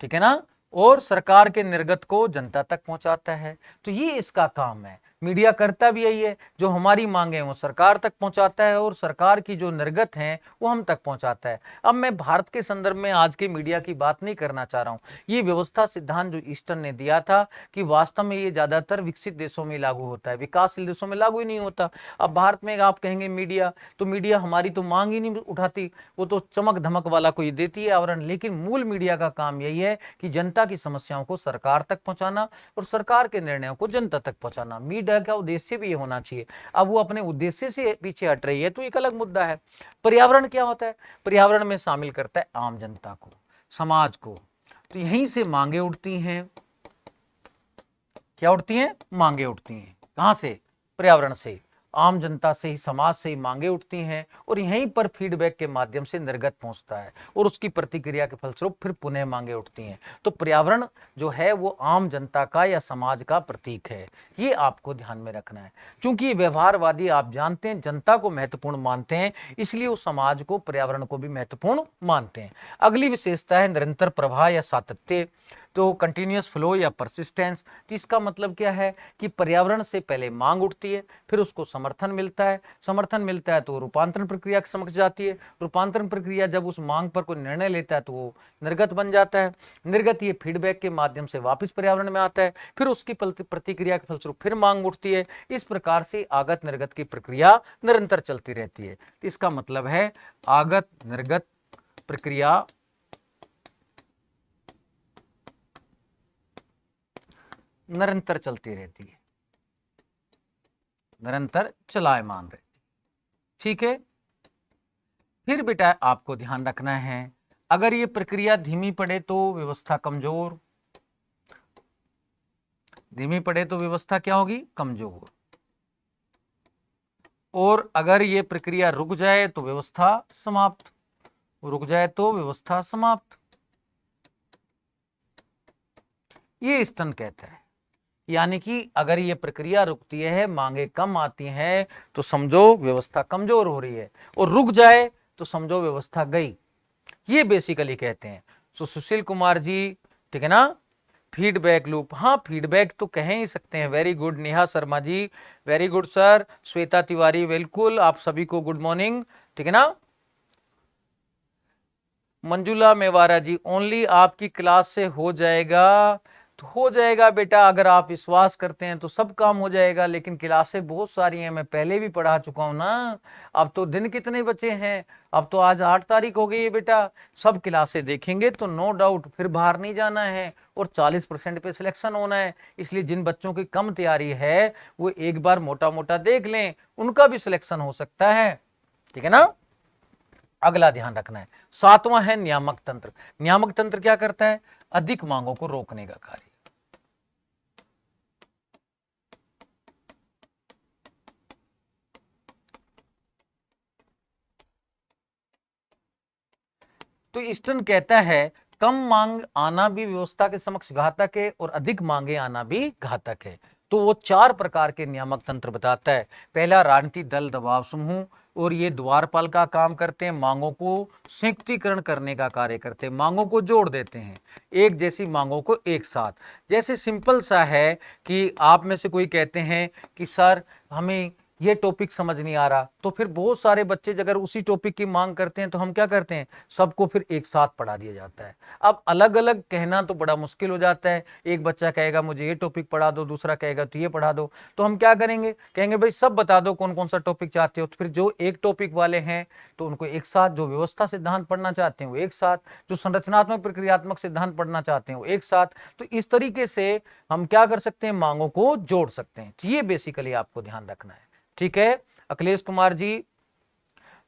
ठीक है ना, और सरकार के निर्गत को जनता तक पहुंचाता है। तो ये इसका काम है। मीडिया करता भी यही है, जो हमारी मांगे हैं वो सरकार तक पहुंचाता है और सरकार की जो निर्गत हैं वो हम तक पहुंचाता है। अब मैं भारत के संदर्भ में आज के मीडिया की बात नहीं करना चाह रहा हूं। ये व्यवस्था सिद्धांत जो ईस्टर्न ने दिया था कि वास्तव में ये ज्यादातर विकसित देशों में लागू होता है, विकासशील देशों में लागू ही नहीं होता। अब भारत में आप कहेंगे मीडिया, तो मीडिया हमारी तो मांग ही नहीं उठाती, वो तो चमक धमक वाला कोई देती है आवरण। लेकिन मूल मीडिया का काम यही है कि जनता की समस्याओं को सरकार तक पहुंचाना और सरकार के निर्णयों को जनता तक पहुंचाना। मीडिया का उद्देश्य भी ये होना चाहिए। अब वो अपने उद्देश्य से पीछे हट रही है तो एक अलग मुद्दा है। पर्यावरण क्या होता है? पर्यावरण में शामिल करता है आम जनता को, समाज को। तो यहीं से मांगे उठती हैं। क्या उठती हैं? मांगे उठती हैं। कहां से? पर्यावरण से, आम जनता से ही, समाज से ही मांगे उठती हैं और यहीं पर फीडबैक के माध्यम से निर्गत पहुंचता है और उसकी प्रतिक्रिया के फलस्वरूप फिर पुनः मांगे उठती हैं। तो पर्यावरण जो है वो आम जनता का या समाज का प्रतीक है, ये आपको ध्यान में रखना है। क्योंकि व्यवहारवादी आप जानते हैं जनता को महत्वपूर्ण मानते हैं, इसलिए वो समाज को, पर्यावरण को भी महत्वपूर्ण मानते हैं। अगली विशेषता है निरंतर प्रवाह या सातत्य, तो कंटिन्यूअस फ्लो या परसिस्टेंस। तो इसका मतलब क्या है कि पर्यावरण से पहले मांग उठती है, फिर उसको समर्थन मिलता है, समर्थन मिलता है तो रूपांतरण प्रक्रिया के समक्ष जाती है, रूपांतरण प्रक्रिया जब उस मांग पर कोई निर्णय लेता है तो वो निर्गत बन जाता है, निर्गत ये फीडबैक के माध्यम से वापस पर्यावरण में आता है, फिर उसकी प्रतिक्रिया के फलस्वरूप फिर मांग उठती है। इस प्रकार से आगत निर्गत की प्रक्रिया निरंतर चलती रहती है। तो इसका मतलब है आगत निर्गत प्रक्रिया निरंतर चलती रहती है, निरंतर चलायमान रहती है। ठीक है। फिर बेटा आपको ध्यान रखना है, अगर ये प्रक्रिया धीमी पड़े तो व्यवस्था कमजोर, धीमी पड़े तो व्यवस्था क्या होगी? कमजोर। और अगर ये प्रक्रिया रुक जाए तो व्यवस्था समाप्त, रुक जाए तो व्यवस्था समाप्त। ये ईस्टर्न कहता है। यानी कि अगर ये प्रक्रिया रुकती है, मांगे कम आती हैं, तो समझो व्यवस्था कमजोर हो रही है, और रुक जाए तो समझो व्यवस्था गई। ये बेसिकली कहते हैं। तो सुशील कुमार जी, ठीक है ना, फीडबैक लूप, हाँ फीडबैक तो कह ही सकते हैं। Very good Neha Sharma ji, very good sir. Shweta Tiwari, बिल्कुल, आप सभी को गुड मॉर्निंग, ठीक है ना। मंजुला मेवारा जी, ओनली आपकी क्लास से हो जाएगा? तो हो जाएगा बेटा, अगर आप विश्वास करते हैं तो सब काम हो जाएगा। लेकिन क्लासें बहुत सारी हैं, मैं पहले भी पढ़ा चुका हूं ना। अब तो दिन कितने बचे हैं? अब तो आज 8 तारीख हो गई है बेटा। सब क्लासें देखेंगे तो नो डाउट फिर बाहर नहीं जाना है और 40% पे सिलेक्शन होना है। इसलिए जिन बच्चों की कम तैयारी है वो एक बार मोटा मोटा देख लें, उनका भी सिलेक्शन हो सकता है, ठीक है ना। अगला ध्यान रखना है, 7वां है नियामक तंत्र। नियामक तंत्र क्या करता है? अधिक मांगों को रोकने का कार्य। तो ईस्टर्न कहता है कम मांग आना भी व्यवस्था के समक्ष घातक है और अधिक मांगे आना भी घातक है। तो वो 4 प्रकार के नियामक तंत्र बताता है। पहला, राजनीतिक दल दबाव समूह, और ये द्वारपाल का काम करते हैं, मांगों को संयुक्तिकरण करने का कार्य करते हैं, मांगों को जोड़ देते हैं, एक जैसी मांगों को एक साथ। जैसे सिंपल सा है कि आप में से कोई कहते हैं कि सर हमें ये टॉपिक समझ नहीं आ रहा, तो फिर बहुत सारे बच्चे अगर उसी टॉपिक की मांग करते हैं तो हम क्या करते हैं? सबको फिर एक साथ पढ़ा दिया जाता है। अब अलग अलग कहना तो बड़ा मुश्किल हो जाता है। एक बच्चा कहेगा मुझे ये टॉपिक पढ़ा दो, दूसरा कहेगा तो ये पढ़ा दो, तो हम क्या करेंगे? कहेंगे भाई सब बता दो कौन कौन सा टॉपिक चाहते हो। तो फिर जो एक टॉपिक वाले हैं तो उनको एक साथ, जो व्यवस्था सिद्धांत पढ़ना चाहते हैं वो एक साथ, जो संरचनात्मक प्रक्रियात्मक सिद्धांत पढ़ना चाहते हैं वो एक साथ। तो इस तरीके से हम क्या कर सकते हैं? मांगों को जोड़ सकते हैं। ये बेसिकली आपको ध्यान रखना है, ठीक है। अखिलेश कुमार जी,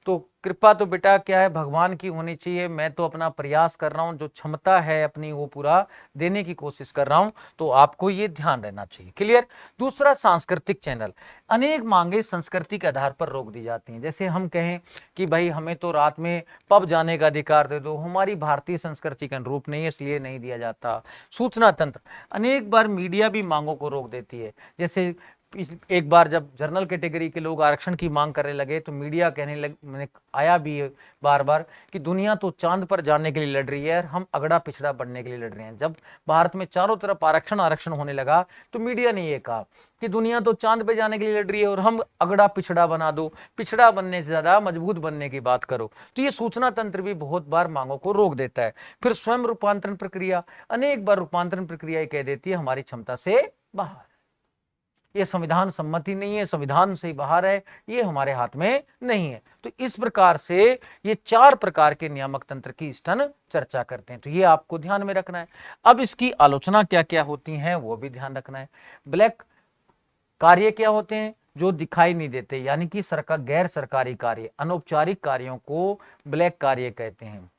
तो कृपा तो बेटा क्या है, भगवान की होनी चाहिए। मैं तो अपना प्रयास कर रहा हूं, जो क्षमता है अपनी वो पूरा देने की कोशिश कर रहा हूं, तो आपको ये ध्यान रहना चाहिए। क्लियर। दूसरा, सांस्कृतिक चैनल। अनेक मांगे संस्कृति के आधार पर रोक दी जाती हैं। जैसे हम कहें कि भाई हमें तो रात में पब जाने का अधिकार दे दो, हमारी भारतीय संस्कृति के अनुरूप नहीं है इसलिए नहीं दिया जाता। सूचना तंत्र, अनेक बार मीडिया भी मांगों को रोक देती है। जैसे एक बार जब जनरल कैटेगरी के लोग आरक्षण की मांग करने लगे तो मीडिया कहने लग मैंने आया भी है बार बार कि दुनिया तो चांद पर जाने के लिए लड़ रही है, हम अगड़ा पिछड़ा बनने के लिए लड़ रहे हैं। जब भारत में चारों तरफ आरक्षण आरक्षण होने लगा तो मीडिया ने ये कहा कि दुनिया तो चांद पे जाने के लिए लड़ रही है और हम अगड़ा पिछड़ा बना दो, पिछड़ा बनने से ज्यादा मजबूत बनने की बात करो। तो ये सूचना तंत्र भी बहुत बार मांगों को रोक देता है। फिर स्वयं रूपांतरण प्रक्रिया, अनेक बार रूपांतरण प्रक्रिया कह देती है हमारी क्षमता से बाहर, ये संविधान सम्मति नहीं है, संविधान से बाहर है, ये हमारे हाथ में नहीं है। तो इस प्रकार से ये 4 प्रकार के नियामक तंत्र की स्टन चर्चा करते हैं, तो ये आपको ध्यान में रखना है। अब इसकी आलोचना क्या क्या होती है वो भी ध्यान रखना है। ब्लैक कार्य क्या होते हैं, जो दिखाई नहीं देते, यानी कि सरकार गैर सरकारी कार्य, अनौपचारिक कार्यों को ब्लैक कार्य कहते हैं।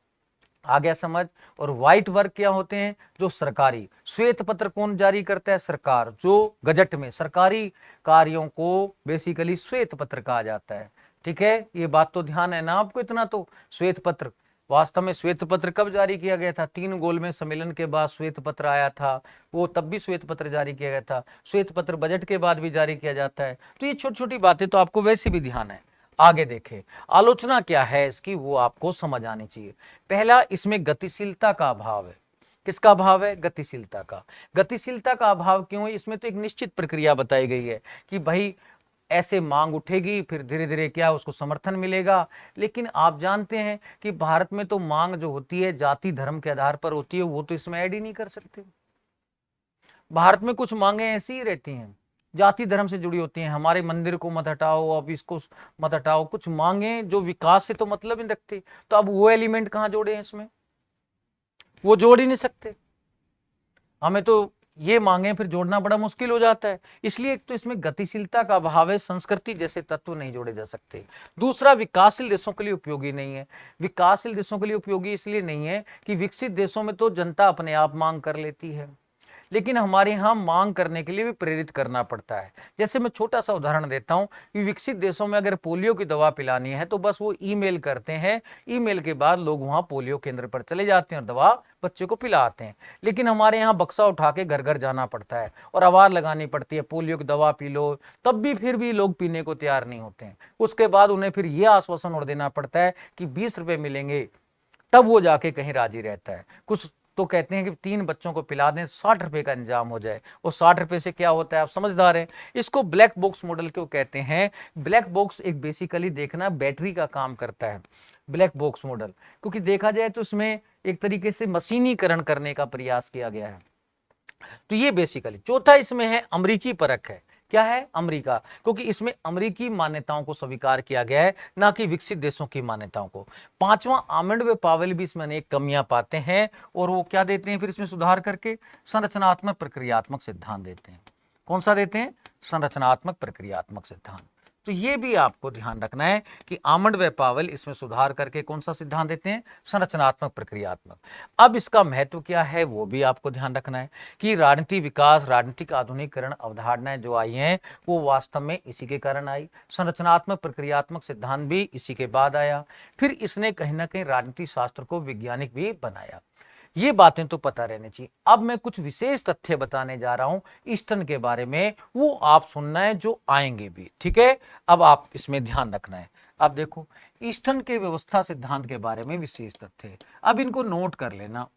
आ गया समझ। और व्हाइट वर्क क्या होते हैं, जो सरकारी। श्वेत पत्र कौन जारी करता है, सरकार, जो गजट में सरकारी कार्यों को बेसिकली श्वेत पत्र कहा जाता है। ठीक है, ये बात तो ध्यान है ना आपको इतना। तो श्वेत पत्र, वास्तव में श्वेत पत्र कब जारी किया गया था, 3 गोलमेज सम्मेलन के बाद श्वेत पत्र आया था, वो तब भी श्वेत पत्र जारी किया गया था। श्वेत पत्र बजट के बाद भी जारी किया जाता है। तो ये छोटी छोटी बातें तो आपको वैसे भी ध्यान है। आगे देखें, आलोचना क्या है इसकी वो आपको समझ आनी चाहिए। पहला, इसमें गतिशीलता का अभाव है। किसका अभाव है, गतिशीलता का। गतिशीलता का अभाव क्यों है, इसमें तो एक निश्चित प्रक्रिया बताई गई है कि भाई ऐसे मांग उठेगी, फिर धीरे धीरे क्या उसको समर्थन मिलेगा। लेकिन आप जानते हैं कि भारत में तो मांग जो होती है जाति धर्म के आधार पर होती है, वो तो इसमें ऐड ही नहीं कर सकते। भारत में कुछ मांगे ऐसी ही रहती हैं, जाति धर्म से जुड़ी होती हैं, हमारे मंदिर को मत हटाओ, अब इसको मत हटाओ, कुछ मांगे जो विकास से तो मतलब ही नहीं रखते। तो अब वो एलिमेंट कहां जोड़े हैं इसमें, वो जोड़ ही नहीं सकते। हमें तो ये मांगे फिर जोड़ना बड़ा मुश्किल हो जाता है। इसलिए एक तो इसमें गतिशीलता का अभाव है, संस्कृति जैसे तत्व नहीं जोड़े जा सकते। दूसरा, विकासशील देशों के लिए उपयोगी नहीं है। विकासशील देशों के लिए उपयोगी इसलिए नहीं है कि विकसित देशों में तो जनता अपने आप मांग कर लेती है, लेकिन हमारे यहाँ मांग करने के लिए भी प्रेरित करना पड़ता है। जैसे मैं छोटा सा उदाहरण देता हूँ कि विकसित देशों में अगर पोलियो की दवा पिलानी है तो बस वो ईमेल करते हैं, ईमेल के बाद लोग वहाँ पोलियो केंद्र पर चले जाते हैं और दवा बच्चे को पिलाते हैं। लेकिन हमारे यहाँ बक्सा उठा के घर घर जाना पड़ता है और आवाज लगानी पड़ती है पोलियो की दवा पी लो, तब भी फिर भी लोग पीने को तैयार नहीं होते हैं। उसके बाद उन्हें फिर ये आश्वासन और देना पड़ता है कि 20 रुपये मिलेंगे, तब वो जाके कहीं राजी रहता है। कुछ तो कहते हैं कि 3 बच्चों को पिला दें, 60 रुपए का इंतजाम हो जाए। और 60 रुपए से क्या होता है, आप समझदार हैं। इसको ब्लैक बॉक्स मॉडल क्यों कहते हैं। ब्लैक बॉक्स एक बेसिकली देखना बैटरी का काम करता है, ब्लैक बॉक्स मॉडल, क्योंकि देखा जाए तो इसमें एक तरीके से मशीनीकरण करने का प्रयास किया गया है। तो ये बेसिकली। चौथा इसमें है अमरीकी परख है। क्या है, अमेरिका, क्योंकि इसमें अमेरिकी मान्यताओं को स्वीकार किया गया है, ना कि विकसित देशों की मान्यताओं को। पांचवा, आमंड व पावेल भी इसमें अनेक कमियां पाते हैं और वो क्या देते हैं फिर इसमें सुधार करके, संरचनात्मक प्रक्रियात्मक सिद्धांत देते हैं। कौन सा देते हैं, संरचनात्मक प्रक्रियात्मक सिद्धांत। तो ये भी आपको ध्यान रखना है कि आमंड व पावेल इसमें सुधार करके कौन सा सिद्धांत देते हैं, संरचनात्मक प्रक्रियात्मक। अब इसका महत्व क्या है वो भी आपको ध्यान रखना है कि राजनीति विकास, राजनीतिक आधुनिकीकरण अवधारणाएं जो आई हैं वो वास्तव में इसी के कारण आई। संरचनात्मक प्रक्रियात्मक सिद्धांत भी इसी के बाद आया। फिर इसने कहीं ना कहीं राजनीति शास्त्र को वैज्ञानिक भी बनाया। ये बातें तो पता रहनी चाहिए। अब मैं कुछ विशेष तथ्य बताने जा रहा हूं ईस्टर्न के बारे में, वो आप सुनना है जो आएंगे भी, ठीक है। अब आप इसमें ध्यान रखना है। अब देखो, ईस्टर्न के व्यवस्था सिद्धांत के बारे में विशेष तथ्य, अब इनको नोट कर लेना।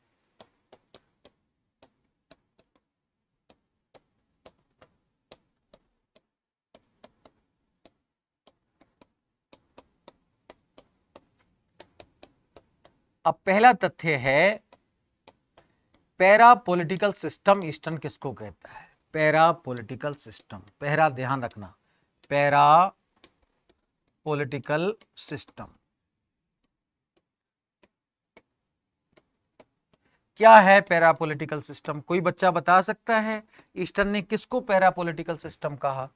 अब पहला तथ्य है पैरा पॉलिटिकल सिस्टम ईस्टर्न किसको कहता है, पैरा पॉलिटिकल सिस्टम। पहला ध्यान रखना, पैरा पॉलिटिकल सिस्टम क्या है। पैरा पॉलिटिकल सिस्टम कोई बच्चा बता सकता है ईस्टर्न ने किसको पैरा पॉलिटिकल सिस्टम कहा।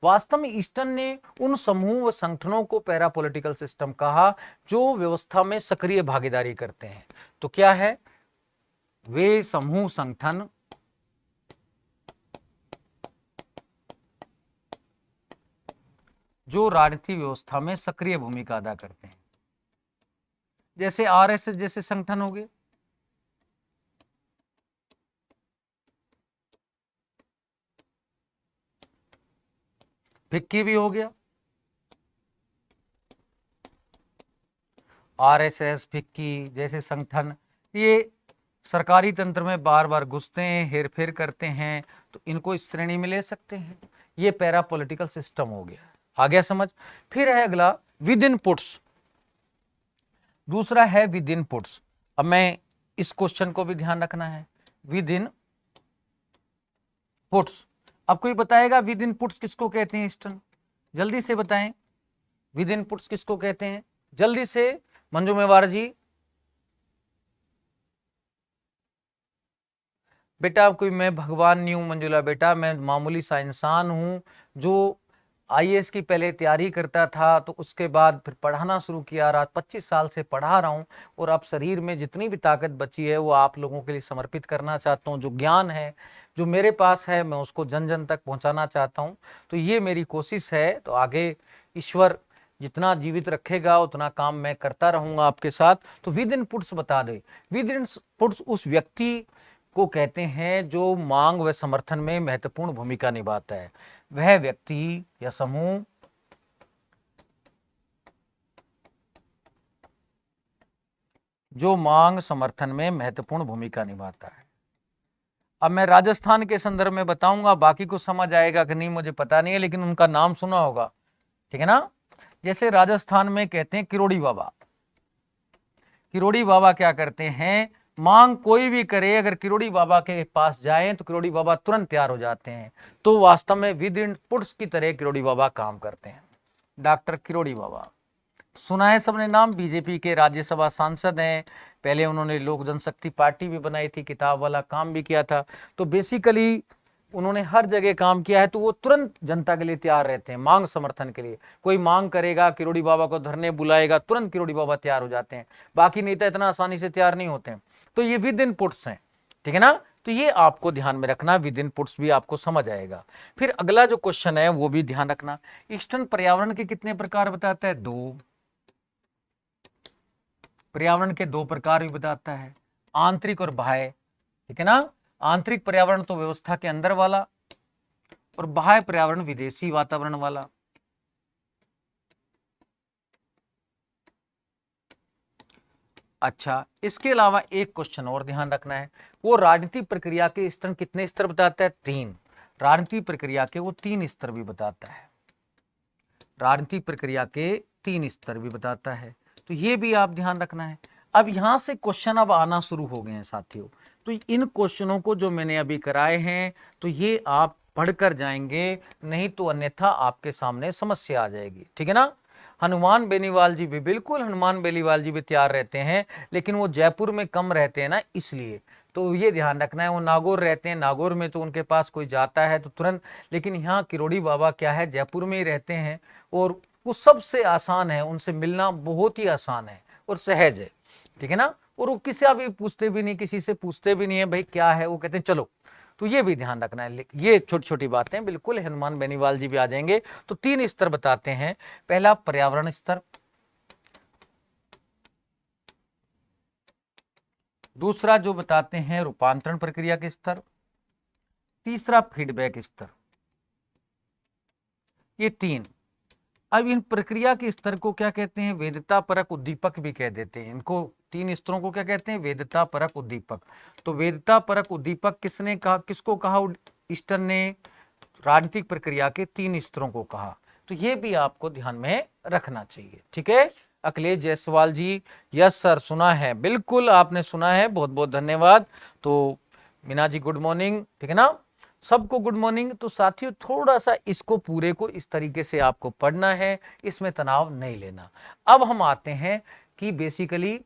वास्तव में ईस्टर्न ने उन समूह व संगठनों को पैरा पॉलिटिकल सिस्टम कहा जो व्यवस्था में सक्रिय भागीदारी करते हैं। तो क्या है, वे समूह संगठन जो राजनीतिक व्यवस्था में सक्रिय भूमिका अदा करते हैं, जैसे आरएसएस जैसे संगठन हो गए, फिक्की भी हो गया, आरएसएस, फिक्की जैसे संगठन ये सरकारी तंत्र में बार बार घुसते हैं, हेरफेर करते हैं, तो इनको इस श्रेणी में ले सकते हैं। ये पैरा पॉलिटिकल सिस्टम हो गया। आ गया समझ। फिर है अगला विद इन पुट्स। दूसरा है विद इन पुट्स। अब मैं इस क्वेश्चन को भी ध्यान रखना है, विद इन पुट्स। अब कोई बताएगा विद इन पुट्स किसको कहते हैं ईस्टर्न? जल्दी से बताएं, विद इन पुट्स किसको कहते हैं? जल्दी से मंजू मेवाड़ जी। बेटा कोई मैं भगवान नहीं हूं मंजुला बेटा, मैं मामूली सा इंसान हूं जो आईएएस की पहले तैयारी करता था, तो उसके बाद फिर पढ़ाना शुरू किया, रात 25 साल से पढ़ा रहा हूं, और अब शरीर में जितनी भी ताकत बची है वो आप लोगों के लिए समर्पित करना चाहता हूं। जो ज्ञान है जो मेरे पास है मैं उसको जन जन तक पहुंचाना चाहता हूं। तो ये मेरी कोशिश है। तो आगे ईश्वर जितना जीवित रखेगा उतना काम मैं करता रहूंगा आपके साथ। तो विद इन पुट्स बता दे। विद इन पुट्स उस व्यक्ति को कहते हैं जो मांग व समर्थन में महत्वपूर्ण भूमिका निभाता है। वह व्यक्ति या समूह जो मांग समर्थन में महत्वपूर्ण भूमिका निभाता है। अब मैं राजस्थान के संदर्भ में बताऊंगा, बाकी को समझ आएगा कि नहीं मुझे पता नहीं है, लेकिन उनका नाम सुना होगा, ठीक है ना। जैसे राजस्थान में कहते हैं किरोड़ी बाबा। किरोड़ी बाबा क्या करते हैं, मांग कोई भी करे अगर किरोड़ी बाबा के पास जाएं तो किरोड़ी बाबा तुरंत तैयार हो जाते हैं। तो वास्तव में विद इन पुट्स की तरह किरोड़ी बाबा काम करते हैं। डॉक्टर किरोड़ी बाबा सुना है सबने नाम, बीजेपी के राज्यसभा सांसद हैं। पहले उन्होंने लोक जनशक्ति पार्टी भी बनाई थी, किताब वाला काम भी किया था। तो बेसिकली उन्होंने हर जगह काम किया है, तो वो तुरंत जनता के लिए तैयार रहते हैं, मांग समर्थन के लिए। कोई मांग करेगा, किरोड़ी बाबा को धरने बुलाएगा, तुरंत किरोड़ी बाबा तैयार हो जाते हैं। बाकी नेता इतना आसानी से तैयार नहीं होते हैं। तो ये विद इन पुट्स हैं, ठीक है ना। तो ये आपको ध्यान में रखना, विद इन पुट्स भी आपको समझ आएगा। फिर अगला जो क्वेश्चन है वो भी ध्यान रखना, ईस्टर्न पर्यावरण के कितने प्रकार बताता है? 2। पर्यावरण के 2 प्रकार भी बताता है, आंतरिक और बाह्य, ठीक है ना। आंतरिक पर्यावरण तो व्यवस्था के अंदर वाला, और बाह्य पर्यावरण विदेशी वातावरण वाला। अच्छा, इसके अलावा एक क्वेश्चन और ध्यान रखना है, वो राजनीतिक प्रक्रिया के स्तर कितने स्तर बताता है? 3। राजनीतिक प्रक्रिया के वो 3 स्तर भी बताता है। राजनीतिक प्रक्रिया के 3 स्तर भी बताता है। तो ये भी आप ध्यान रखना है। अब यहां से क्वेश्चन अब आना शुरू हो गए हैं साथियों। तो इन क्वेश्चनों को जो मैंने अभी कराए हैं तो ये आप पढ़कर जाएंगे, नहीं तो अन्यथा आपके सामने समस्या आ जाएगी, ठीक है ना। हनुमान बेनीवाल जी भी, बिल्कुल हनुमान बेनीवाल जी भी तैयार रहते हैं, लेकिन वो जयपुर में कम रहते हैं ना, इसलिए। तो ये ध्यान रखना है, वो नागौर रहते हैं, नागौर में तो उनके पास कोई जाता है तो तुरंत, लेकिन यहाँ किरोड़ी बाबा क्या है, जयपुर में ही रहते हैं, और वो सबसे आसान है, उनसे मिलना बहुत ही आसान है और सहज है, ठीक है ना। और वो किसी भी पूछते भी नहीं, किसी से पूछते भी नहीं है भाई क्या है, वो कहते हैं चलो। तो ये भी ध्यान रखना है, ये छोटी छोटी बातें बिल्कुल। हनुमान बेनीवाल जी भी आ जाएंगे। तो 3 स्तर बताते हैं, पहला पर्यावरण स्तर, दूसरा जो बताते हैं रूपांतरण प्रक्रिया के स्तर, तीसरा फीडबैक स्तर, ये 3। अब इन प्रक्रिया के स्तर को क्या कहते हैं? वैधता परक उद्दीपक भी कह देते हैं इनको। 3 स्तरों को क्या कहते हैं? वैधता परक उद्दीपक। तो वैधता परक उद्दीपक किसने कहा, किसको कहा ईस्टर्न ने? राजनीतिक प्रक्रिया के 3 स्तरों को कहा। तो ये भी आपको ध्यान में रखना चाहिए, ठीक है। अखिलेश जायसवाल जी, यस सर, सुना है, बिल्कुल आपने सुना है, बहुत बहुत धन्यवाद। तो मीना जी गुड मॉर्निंग, ठीक है ना, सबको गुड मॉर्निंग। तो साथियों थोड़ा सा इसको पूरे को इस तरीके से आपको पढ़ना है, इसमें तनाव नहीं लेना। अब हम आते हैं कि बेसिकली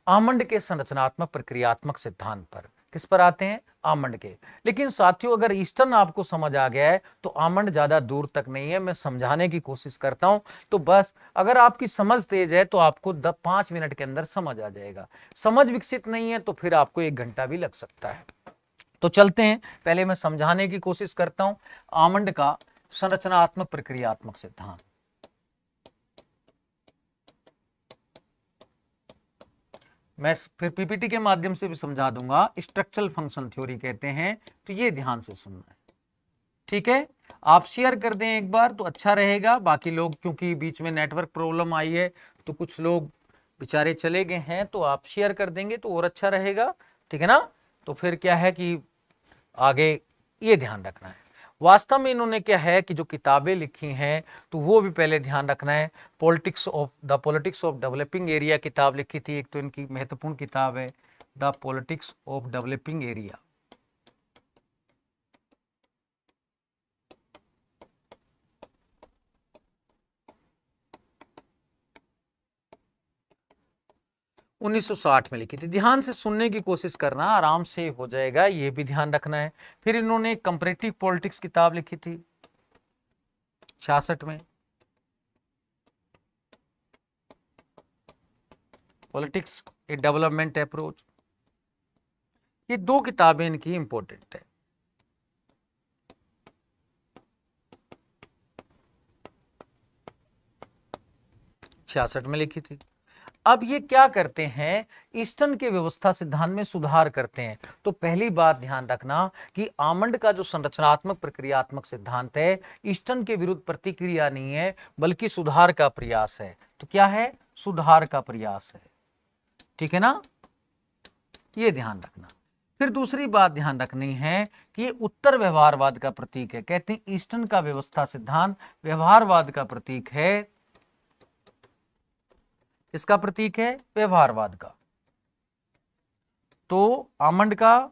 आमंड के संरचनात्मक प्रक्रियात्मक सिद्धांत पर। किस पर आते हैं? आमंड के। लेकिन साथियों अगर ईस्टर्न आपको समझ आ गया है तो आमंड ज्यादा दूर तक नहीं है, मैं समझाने की कोशिश करता हूं। तो बस अगर आपकी समझ तेज है तो आपको 5 मिनट के अंदर समझ आ जाएगा। समझ विकसित नहीं है तो फिर आपको 1 घंटा भी लग सकता है। तो चलते हैं, पहले मैं समझाने की कोशिश करता हूं आमंड का संरचनात्मक प्रक्रियात्मक सिद्धांत। मैं फिर पीपीटी के माध्यम से भी समझा दूंगा। स्ट्रक्चरल फंक्शन थ्योरी कहते हैं, तो ये ध्यान से सुनना है, ठीक है, आप शेयर कर दें एक बार तो अच्छा रहेगा। बाकी लोग, क्योंकि बीच में नेटवर्क प्रॉब्लम आई है तो कुछ लोग बेचारे चले गए हैं, तो आप शेयर कर देंगे तो और अच्छा रहेगा, ठीक है ना। तो फिर क्या है कि आगे ये ध्यान रखना है। वास्तव में इन्होंने क्या है कि जो किताबें लिखी हैं तो वो भी पहले ध्यान रखना है। पॉलिटिक्स ऑफ डेवलपिंग एरिया किताब लिखी थी एक, तो इनकी महत्वपूर्ण किताब है the politics of developing area. उन्नीस सौ 60 में लिखी थी। ध्यान से सुनने की कोशिश करना, आराम से हो जाएगा, ये भी ध्यान रखना है। फिर इन्होंने कंपैरेटिव पॉलिटिक्स किताब लिखी थी 66 में, पॉलिटिक्स ए डेवलपमेंट अप्रोच। ये दो किताबें इनकी इंपॉर्टेंट है। छियासठ में लिखी थी। अब ये क्या करते हैं, ईस्टर्न के व्यवस्था सिद्धांत में सुधार करते हैं। तो पहली बात ध्यान रखना कि आमंड का जो संरचनात्मक प्रक्रियात्मक सिद्धांत है, ईस्टर्न के विरुद्ध प्रतिक्रिया नहीं है बल्कि सुधार का प्रयास है। तो क्या है, सुधार का प्रयास है, ठीक है ना, ये ध्यान रखना। फिर दूसरी बात ध्यान रखनी है कि ये उत्तर व्यवहारवाद का प्रतीक है। कहते हैं ईस्टर्न का व्यवस्था सिद्धांत व्यवहारवाद का प्रतीक है। इसका प्रतीक है व्यवहारवाद का। तो आमंड का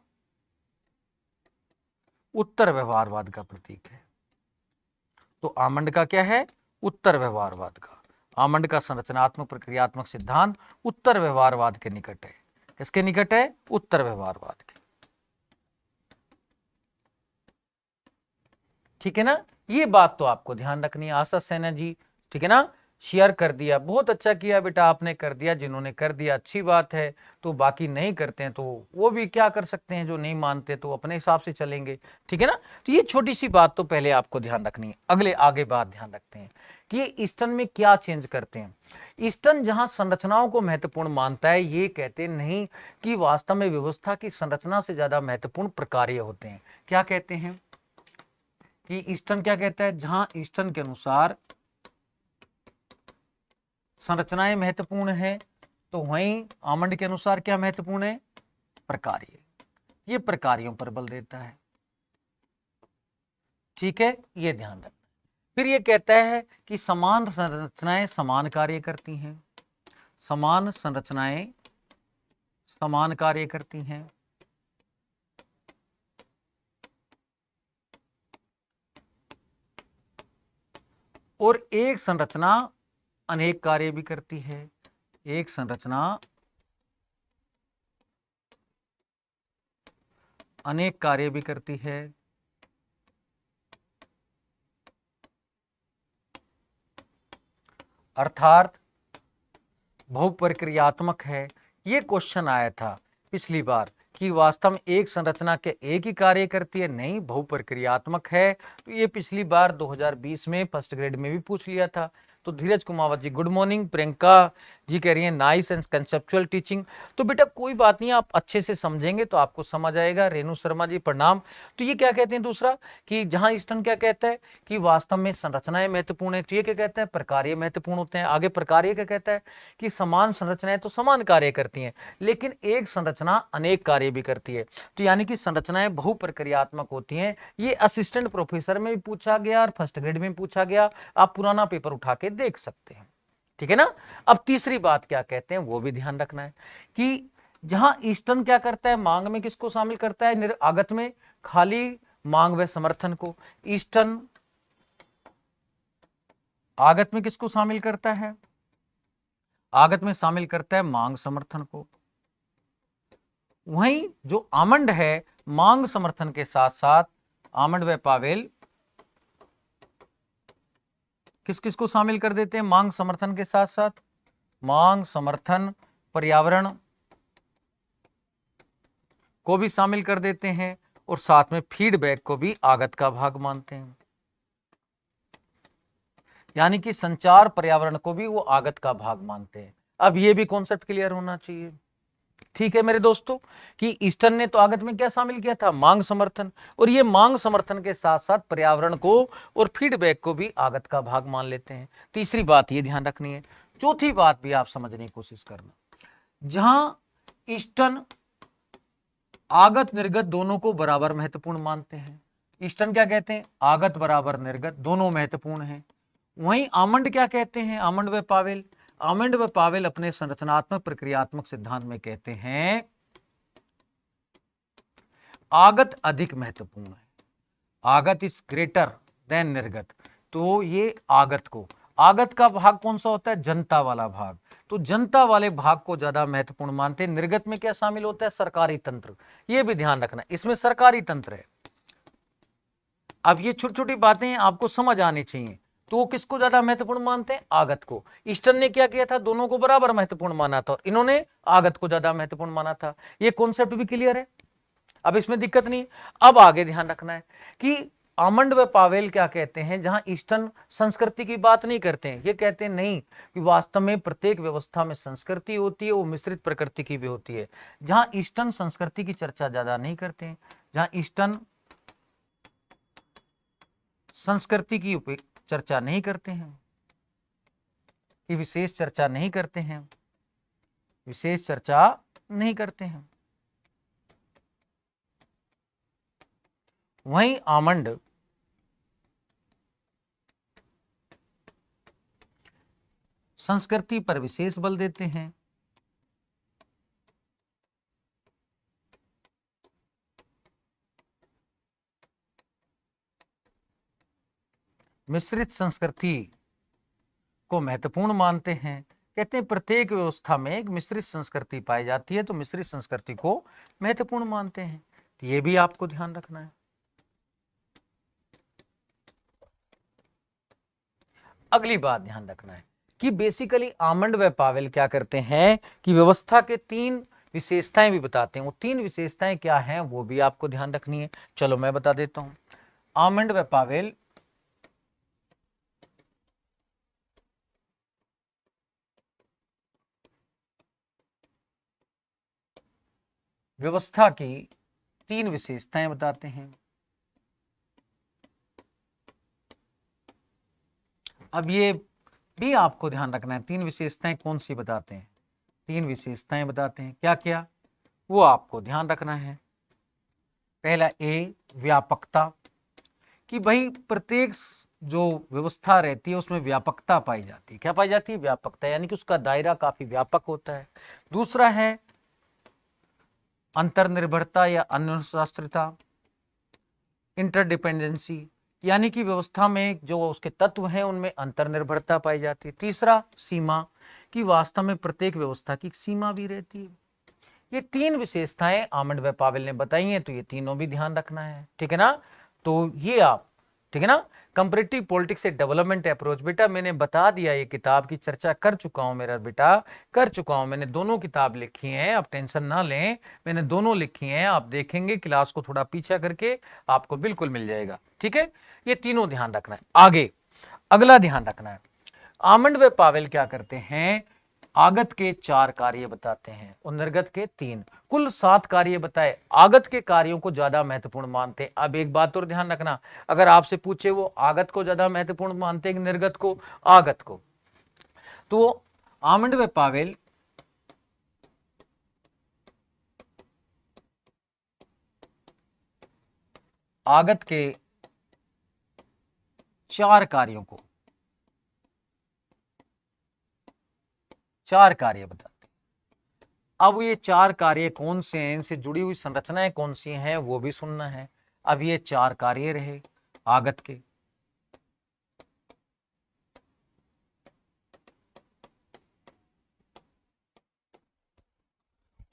उत्तर व्यवहारवाद का प्रतीक है। तो आमंड का क्या है, उत्तर व्यवहारवाद का। आमंड का संरचनात्मक प्रक्रियात्मक सिद्धांत उत्तर व्यवहारवाद के निकट है। किसके निकट है, उत्तर व्यवहारवाद के, ठीक है ना। ये बात तो आपको ध्यान रखनी है। आशा सेना जी, ठीक है ना, शेयर कर दिया, बहुत अच्छा किया बेटा, आपने कर दिया। जिन्होंने कर दिया अच्छी बात है, तो बाकी नहीं करते हैं तो वो भी क्या कर सकते हैं, जो नहीं मानते तो अपने हिसाब से चलेंगे, ठीक है ना। तो ये छोटी सी बात तो पहले आपको ध्यान रखनी है। अगले आगे बात ध्यान रखते हैं कि ये ईस्टर्न में क्या चेंज करते हैं। ईस्टर्न जहां संरचनाओं को महत्वपूर्ण मानता है, ये कहते नहीं कि वास्तव में व्यवस्था की संरचना से ज्यादा महत्वपूर्ण प्रकार्य होते हैं। क्या कहते हैं कि ईस्टर्न क्या कहता है, जहां ईस्टर्न के अनुसार संरचनाएं महत्वपूर्ण है, तो वहीं आमंड के अनुसार क्या महत्वपूर्ण है, प्रकार्य। ये प्रकार्यों पर बल देता है, ठीक है, ये ध्यान रखना। फिर ये कहता है कि समान संरचनाएं समान कार्य करती हैं। समान संरचनाएं समान कार्य करती हैं। और एक संरचना अनेक कार्य भी करती है। एक संरचना अनेक कार्य भी करती है। अर्थात बहुप्रक्रियात्मक है। ये क्वेश्चन आया था पिछली बार कि वास्तव में एक संरचना के एक ही कार्य करती है, नहीं, बहुप्रक्रियात्मक है। तो ये पिछली बार 2020 में फर्स्ट ग्रेड में भी पूछ लिया था। तो धीरज कुमावत जी गुड मॉर्निंग, प्रियंका जी कह रही हैं नाइस एंड कंसेप्चुअल टीचिंग। तो बेटा कोई बात नहीं, आप अच्छे से समझेंगे तो आपको समझ आएगा। रेणु शर्मा जी प्रणाम। तो ये क्या कहते हैं, दूसरा कि जहां ईस्टर्न क्या कहता है कि वास्तव में संरचनाएं महत्वपूर्ण है, तो ये क्या कहता है, प्रकार्य महत्वपूर्ण होते हैं। आगे प्रकार्य क्या कहता है कि समान संरचनाएं तो समान कार्य करती हैं, लेकिन एक संरचना अनेक कार्य भी करती है। तो यानी कि संरचनाएं बहुप्रक्रियात्मक होती हैं। ये असिस्टेंट प्रोफेसर में भी पूछा गया और फर्स्ट ग्रेड में पूछा गया। आप पुराना पेपर उठा के देख सकते हैं, ठीक है ना। अब तीसरी बात क्या कहते हैं वो भी ध्यान रखना है कि जहां ईस्टर्न क्या करता है, मांग में किसको शामिल करता है, आगत में खाली मांग व समर्थन को। ईस्टर्न आगत में किसको शामिल करता है, आगत में शामिल करता है मांग समर्थन को। वहीं जो आमंड है, मांग समर्थन के साथ साथ आमंड व पावेल किस किस को शामिल कर देते हैं, मांग समर्थन के साथ साथ मांग समर्थन पर्यावरण को भी शामिल कर देते हैं, और साथ में फीडबैक को भी आगत का भाग मानते हैं। यानी कि संचार पर्यावरण को भी वो आगत का भाग मानते हैं। अब ये भी कॉन्सेप्ट क्लियर होना चाहिए। ठीक है मेरे दोस्तों, कि ईस्टर्न ने तो आगत में क्या शामिल किया था, मांग समर्थन, और ये मांग समर्थन के साथ साथ पर्यावरण को और फीडबैक को भी आगत का भाग मान लेते हैं। तीसरी बात ये ध्यान रखनी है। चौथी बात भी आप समझने की कोशिश करना, जहां ईस्टर्न आगत निर्गत दोनों को बराबर महत्वपूर्ण मानते हैं, ईस्टर्न क्या कहते हैं, आगत बराबर निर्गत दोनों महत्वपूर्ण हैं, वहीं आमंड क्या कहते हैं, आमंड व पावेल, आमंड व पावेल अपने संरचनात्मक प्रक्रियात्मक सिद्धांत में कहते हैं आगत अधिक महत्वपूर्ण है, आगत इज ग्रेटर देन निर्गत। तो ये आगत को, आगत का भाग कौन सा होता है, जनता वाला भाग, तो जनता वाले भाग को ज्यादा महत्वपूर्ण मानते हैं। निर्गत में क्या शामिल होता है, सरकारी तंत्र, ये भी ध्यान रखना, इसमें सरकारी तंत्र है। अब ये छोटी छोटी बातें आपको समझ आनी चाहिए। तो वो किसको ज्यादा महत्वपूर्ण मानते हैं, आगत को। ईस्टर्न ने क्या किया था, दोनों को बराबर महत्वपूर्ण माना था, और इन्होंने आगत को ज्यादा महत्वपूर्ण माना था। ये कॉन्सेप्ट भी क्लियर है, अब इसमें दिक्कत नहीं। अब आगे ध्यान रखना है कि आमंड व पावेल क्या कहते हैं, जहां ईस्टर्न संस्कृति की बात नहीं करते हैं, ये कहते हैं नहीं कि वास्तव में प्रत्येक व्यवस्था में संस्कृति होती है, वो मिश्रित प्रकृति की भी होती है। जहां ईस्टर्न संस्कृति की चर्चा ज्यादा नहीं करते हैं, जहां ईस्टर्न संस्कृति की चर्चा नहीं करते हैं, कि विशेष चर्चा नहीं करते हैं, विशेष चर्चा नहीं करते हैं, वहीं आमंड संस्कृति पर विशेष बल देते हैं। मिश्रित संस्कृति को महत्वपूर्ण मानते हैं, कहते हैं प्रत्येक व्यवस्था में एक मिश्रित संस्कृति पाई जाती है, तो मिश्रित संस्कृति को महत्वपूर्ण मानते हैं। तो ये भी आपको ध्यान रखना है। अगली बात ध्यान रखना है कि बेसिकली आमंड व पावेल क्या करते हैं कि व्यवस्था के 3 विशेषताएं भी बताते हैं। वो 3 विशेषताएं क्या हैं वो भी आपको ध्यान रखनी है। चलो मैं बता देता हूं। आमंड व पावेल व्यवस्था की 3 विशेषताएं बताते हैं। अब ये भी आपको ध्यान रखना है, 3 विशेषताएं कौन सी बताते हैं, 3 विशेषताएं बताते हैं, क्या क्या वो आपको ध्यान रखना है। पहला ए, व्यापकता, कि भाई प्रत्येक जो व्यवस्था रहती है उसमें व्यापकता पाई जाती है। क्या पाई जाती है, व्यापकता, यानी कि उसका दायरा काफी व्यापक होता है। दूसरा है अंतर्निर्भरता या अनुशास्त्रता, इंटरडिपेंडेंसी, यानी कि व्यवस्था में जो उसके तत्व हैं उनमें अंतर्निर्भरता पाई जाती है। तीसरा सीमा, कि वास्तव में प्रत्येक व्यवस्था की सीमा भी रहती है। ये 3 विशेषताएं आमंड व पावेल ने बताई हैं, तो ये तीनों भी ध्यान रखना है, ठीक है ना। तो ये आप, ठीक है ना, कंपैरेटिव पॉलिटिक्स से डेवलपमेंट अप्रोच, बेटा मैंने बता दिया, ये किताब की चर्चा कर चुका हूं मेरा बेटा, कर चुका हूं, मैंने दोनों किताब लिखी हैं, आप टेंशन ना लें, मैंने दोनों लिखी हैं। आप देखेंगे क्लास को थोड़ा पीछा करके, आपको बिल्कुल मिल जाएगा, ठीक है। ये तीनों ध्यान रखना है। आगे अगला ध्यान रखना है, आमंड व पावेल क्या करते हैं, आगत के 4 कार्य बताते हैं और निर्गत के 3, कुल 7 कार्य बताए। आगत के कार्यों को ज्यादा महत्वपूर्ण मानते हैं। अब एक बात और ध्यान रखना, अगर आपसे पूछे वो आगत को ज्यादा महत्वपूर्ण मानते हैं कि निर्गत को, आगत को, तो आमंड व पावेल आगत के 4 कार्यों को, 4 कार्य बताते हैं। अब ये 4 कार्य कौन से हैं, इनसे जुड़ी हुई संरचनाएं कौन सी हैं वो भी सुनना है। अब ये 4 कार्य रहे आगत के,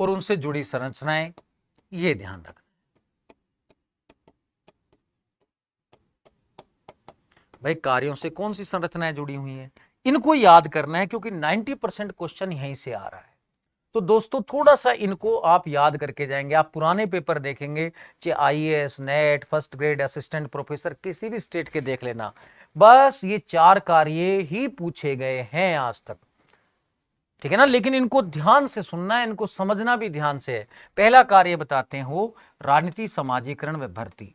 और उनसे जुड़ी संरचनाएं, ये ध्यान रखना। भाई कार्यों से कौन सी संरचनाएं जुड़ी हुई हैं, इनको याद करना है, क्योंकि 90% क्वेश्चन यहीं से आ रहा है। तो दोस्तों थोड़ा सा इनको आप याद करके जाएंगे। आप पुराने पेपर देखेंगे, चाहे IAS, net, first grade, assistant professor, किसी भी स्टेट के देख लेना, बस ये 4 कार्य ही पूछे गए हैं आज तक। ठीक है ना, लेकिन इनको ध्यान से सुनना है, इनको समझना भी ध्यान से है। पहला कार्य बताते हैं वो राजनीति, समाजीकरण व भर्ती।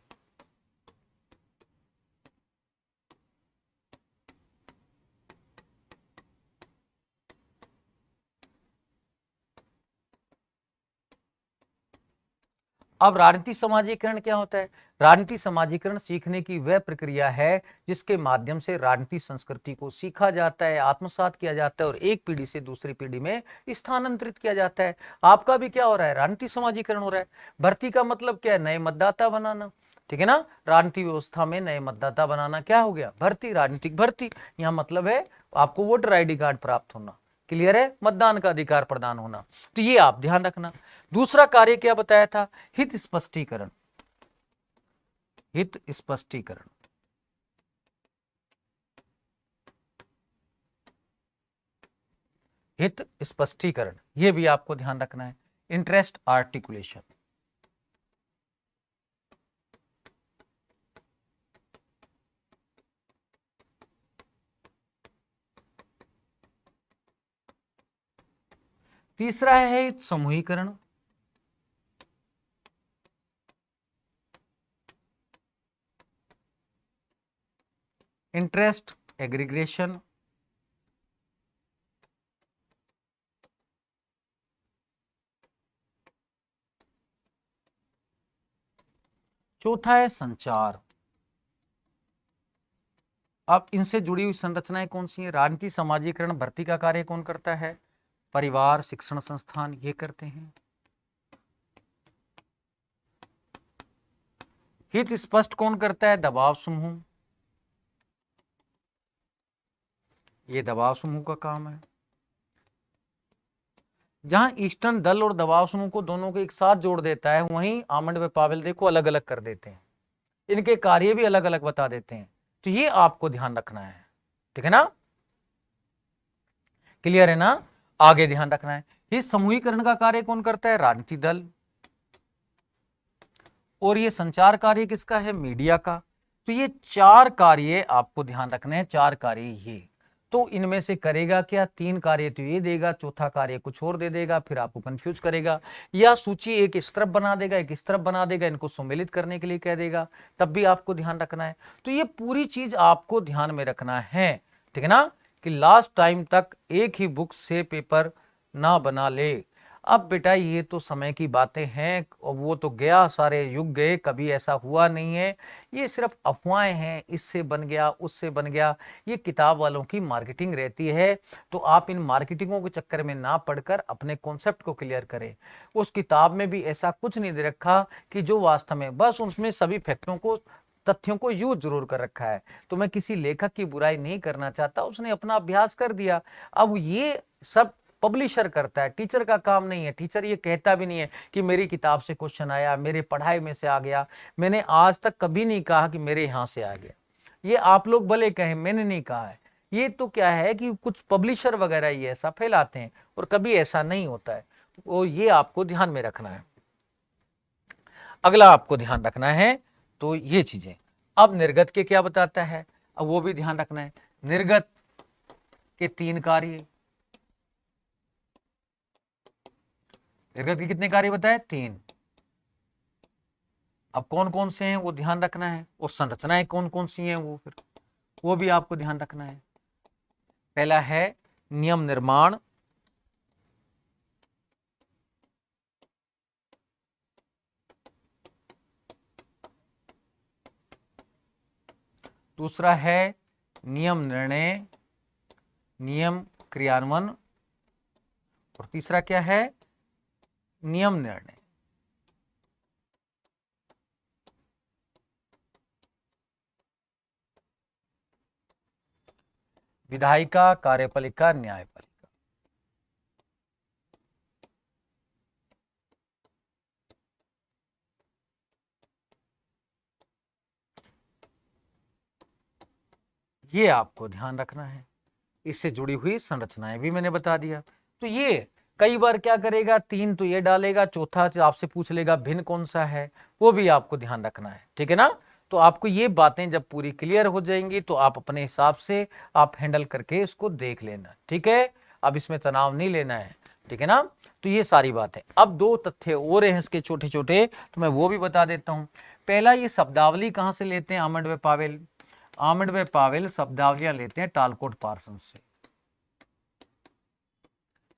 अब राजनीति समाजीकरण क्या होता है? राजनीति समाजीकरण सीखने की वह प्रक्रिया है जिसके माध्यम से राजनीति संस्कृति को सीखा जाता है, आत्मसात किया जाता है और एक पीढ़ी से दूसरी पीढ़ी में स्थानांतरित किया जाता है। आपका भी क्या हो रहा है? राजनीति समाजीकरण हो रहा है। भर्ती का मतलब क्या है? नए मतदाता बनाना, ठीक है ना। राजनीतिक व्यवस्था में नए मतदाता बनाना क्या हो गया? भर्ती, राजनीतिक भर्ती। यहाँ मतलब है आपको वोटर आईडी कार्ड प्राप्त होना, क्लियर है, मतदान का अधिकार प्रदान होना। तो ये आप ध्यान रखना। दूसरा कार्य क्या बताया था? हित स्पष्टीकरण। हित स्पष्टीकरण, हित स्पष्टीकरण, ये भी आपको ध्यान रखना है। इंटरेस्ट आर्टिकुलेशन, तीसरा है समूहीकरण, इंटरेस्ट एग्रीगेशन, चौथा है संचार। अब इनसे जुड़ी हुई संरचनाएं कौन सी हैं? राजनीति समाजीकरण भर्ती का कार्य कौन करता है? परिवार, शिक्षण संस्थान, ये करते हैं। हित स्पष्ट कौन करता है? दबाव समूह, ये दबाव समूह का काम है। जहां ईस्टर्न दल और दबाव समूह को दोनों को एक साथ जोड़ देता है, वहीं आमंड व पावेल को अलग अलग कर देते हैं, इनके कार्य भी अलग अलग बता देते हैं। तो ये आपको ध्यान रखना है, ठीक है ना, क्लियर है ना। आगे ध्यान रखना है, ये समूहीकरण का कार्य कौन करता है? राजनीतिक दल। और ये संचार कार्य किसका है? मीडिया का। तो ये चार कार्य आपको ध्यान रखने हैं, चार कार्य ये। तो इनमें से करेगा क्या? तीन कार्य तो ये देगा, चौथा कार्य कुछ और दे देगा, फिर आपको कंफ्यूज करेगा, या सूची एक इस तरफ बना देगा, एक इस तरफ बना देगा, इनको सम्मिलित करने के लिए कह देगा, तब भी आपको ध्यान रखना है। तो ये पूरी चीज आपको ध्यान में रखना है, ठीक है ना, कि लास्ट टाइम तक एक ही बुक से पेपर ना बना ले। अब बेटा ये तो समय की बातें हैं, और वो तो गया, सारे युग गए, कभी ऐसा हुआ नहीं है। ये सिर्फ अफवाहें हैं, इससे बन गया, उससे बन गया, ये किताब वालों की मार्केटिंग रहती है। तो आप इन मार्केटिंगों के चक्कर में ना पढ़कर अपने कॉन्सेप्ट को क्लियर करें। उस किताब में भी ऐसा कुछ नहीं दे रखा कि जो वास्तव में, बस उसमें सभी फैक्टों को, तथ्यों को यूज जरूर कर रखा है। तो मैं किसी लेखक की बुराई नहीं करना चाहता, उसने अपना अभ्यास कर दिया। अब ये सब पब्लिशर करता है, टीचर का काम नहीं है। टीचर ये कहता भी नहीं है कि मेरी किताब से क्वेश्चन आया, मेरे पढ़ाई में से आ गया। मैंने आज तक कभी नहीं कहा कि मेरे यहां से आ गया, ये आप लोग भले कहें, मैंने नहीं कहा है। ये तो क्या है कि कुछ पब्लिशर वगैरह ये ऐसा फैलाते हैं, और कभी ऐसा नहीं होता है। तो ये आपको ध्यान में रखना है। अगला आपको ध्यान रखना है तो ये चीजें। अब निर्गत के क्या बताता है, अब वो भी ध्यान रखना है। निर्गत के तीन कार्य, निर्गत के कितने कार्य बताए? तीन। अब कौन कौन से हैं वो ध्यान रखना है, और संरचनाएं कौन कौन सी हैं वो फिर वो भी आपको ध्यान रखना है। पहला है नियम निर्माण, दूसरा है नियम निर्णय, नियम क्रियान्वयन, और तीसरा क्या है? नियम निर्णय। विधायिका, कार्यपालिका, न्यायपालिका। ये आपको ध्यान रखना है। इससे जुड़ी हुई संरचनाएं भी मैंने बता दिया। तो ये कई बार क्या करेगा, तीन तो ये डालेगा, चौथा आपसे पूछ लेगा भिन्न कौन सा है, वो भी आपको ध्यान रखना है, ठीक है ना। तो आपको ये बातें जब पूरी क्लियर हो जाएंगी तो आप अपने हिसाब से आप हैंडल करके इसको देख लेना, ठीक है। अब इसमें तनाव नहीं लेना है, ठीक है ना। तो ये सारी बात है। अब दो तथ्य और हैं इसके छोटे छोटे, तो मैं वो भी बता देता हूं। पहला, ये शब्दावली कहां से लेते हैं आमंड व पावेल? आमंड व पावेल शब्दावलियां लेते हैं टालकोट पार्सन से।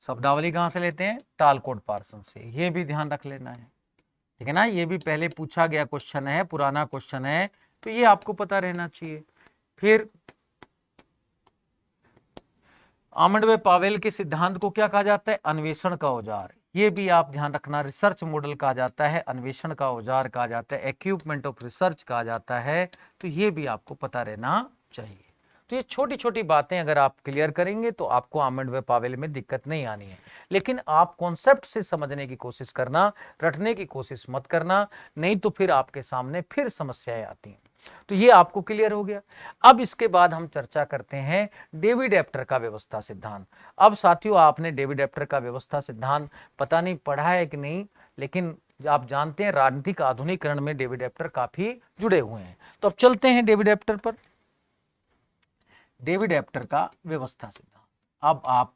शब्दावली कहां से लेते हैं? टालकोट पार्सन से। ये भी ध्यान रख लेना है, ठीक है ना। ये भी पहले पूछा गया क्वेश्चन है, पुराना क्वेश्चन है, तो ये आपको पता रहना चाहिए। फिर आमंड व पावेल के सिद्धांत को क्या कहा जाता है? अन्वेषण का औजार। ये भी आप ध्यान रखना, रिसर्च मॉडल कहा जाता है, अन्वेषण का औजार कहा जाता है, इक्विपमेंट ऑफ रिसर्च कहा जाता है। तो ये भी आपको पता रहना चाहिए। तो ये छोटी छोटी बातें अगर आप क्लियर करेंगे तो आपको आमंड व पावेल में दिक्कत नहीं आनी है। लेकिन आप कॉन्सेप्ट से समझने की कोशिश करना, रटने की कोशिश मत करना, नहीं तो फिर आपके सामने फिर समस्याएं आती हैं। तो ये आपको क्लियर हो गया। अब इसके बाद हम चर्चा करते हैं डेविड एप्टर का व्यवस्था सिद्धांत। अब साथियों, आपने डेविड एप्टर का व्यवस्था सिद्धांत पता नहीं पढ़ा है कि नहीं, लेकिन आप जानते हैं राजनीतिक आधुनिकीकरण में डेविड एप्टर काफी जुड़े हुए हैं। तो अब चलते हैं डेविड एप्टर पर। डेविड एप्टर का व्यवस्था सिद्धांत अब आप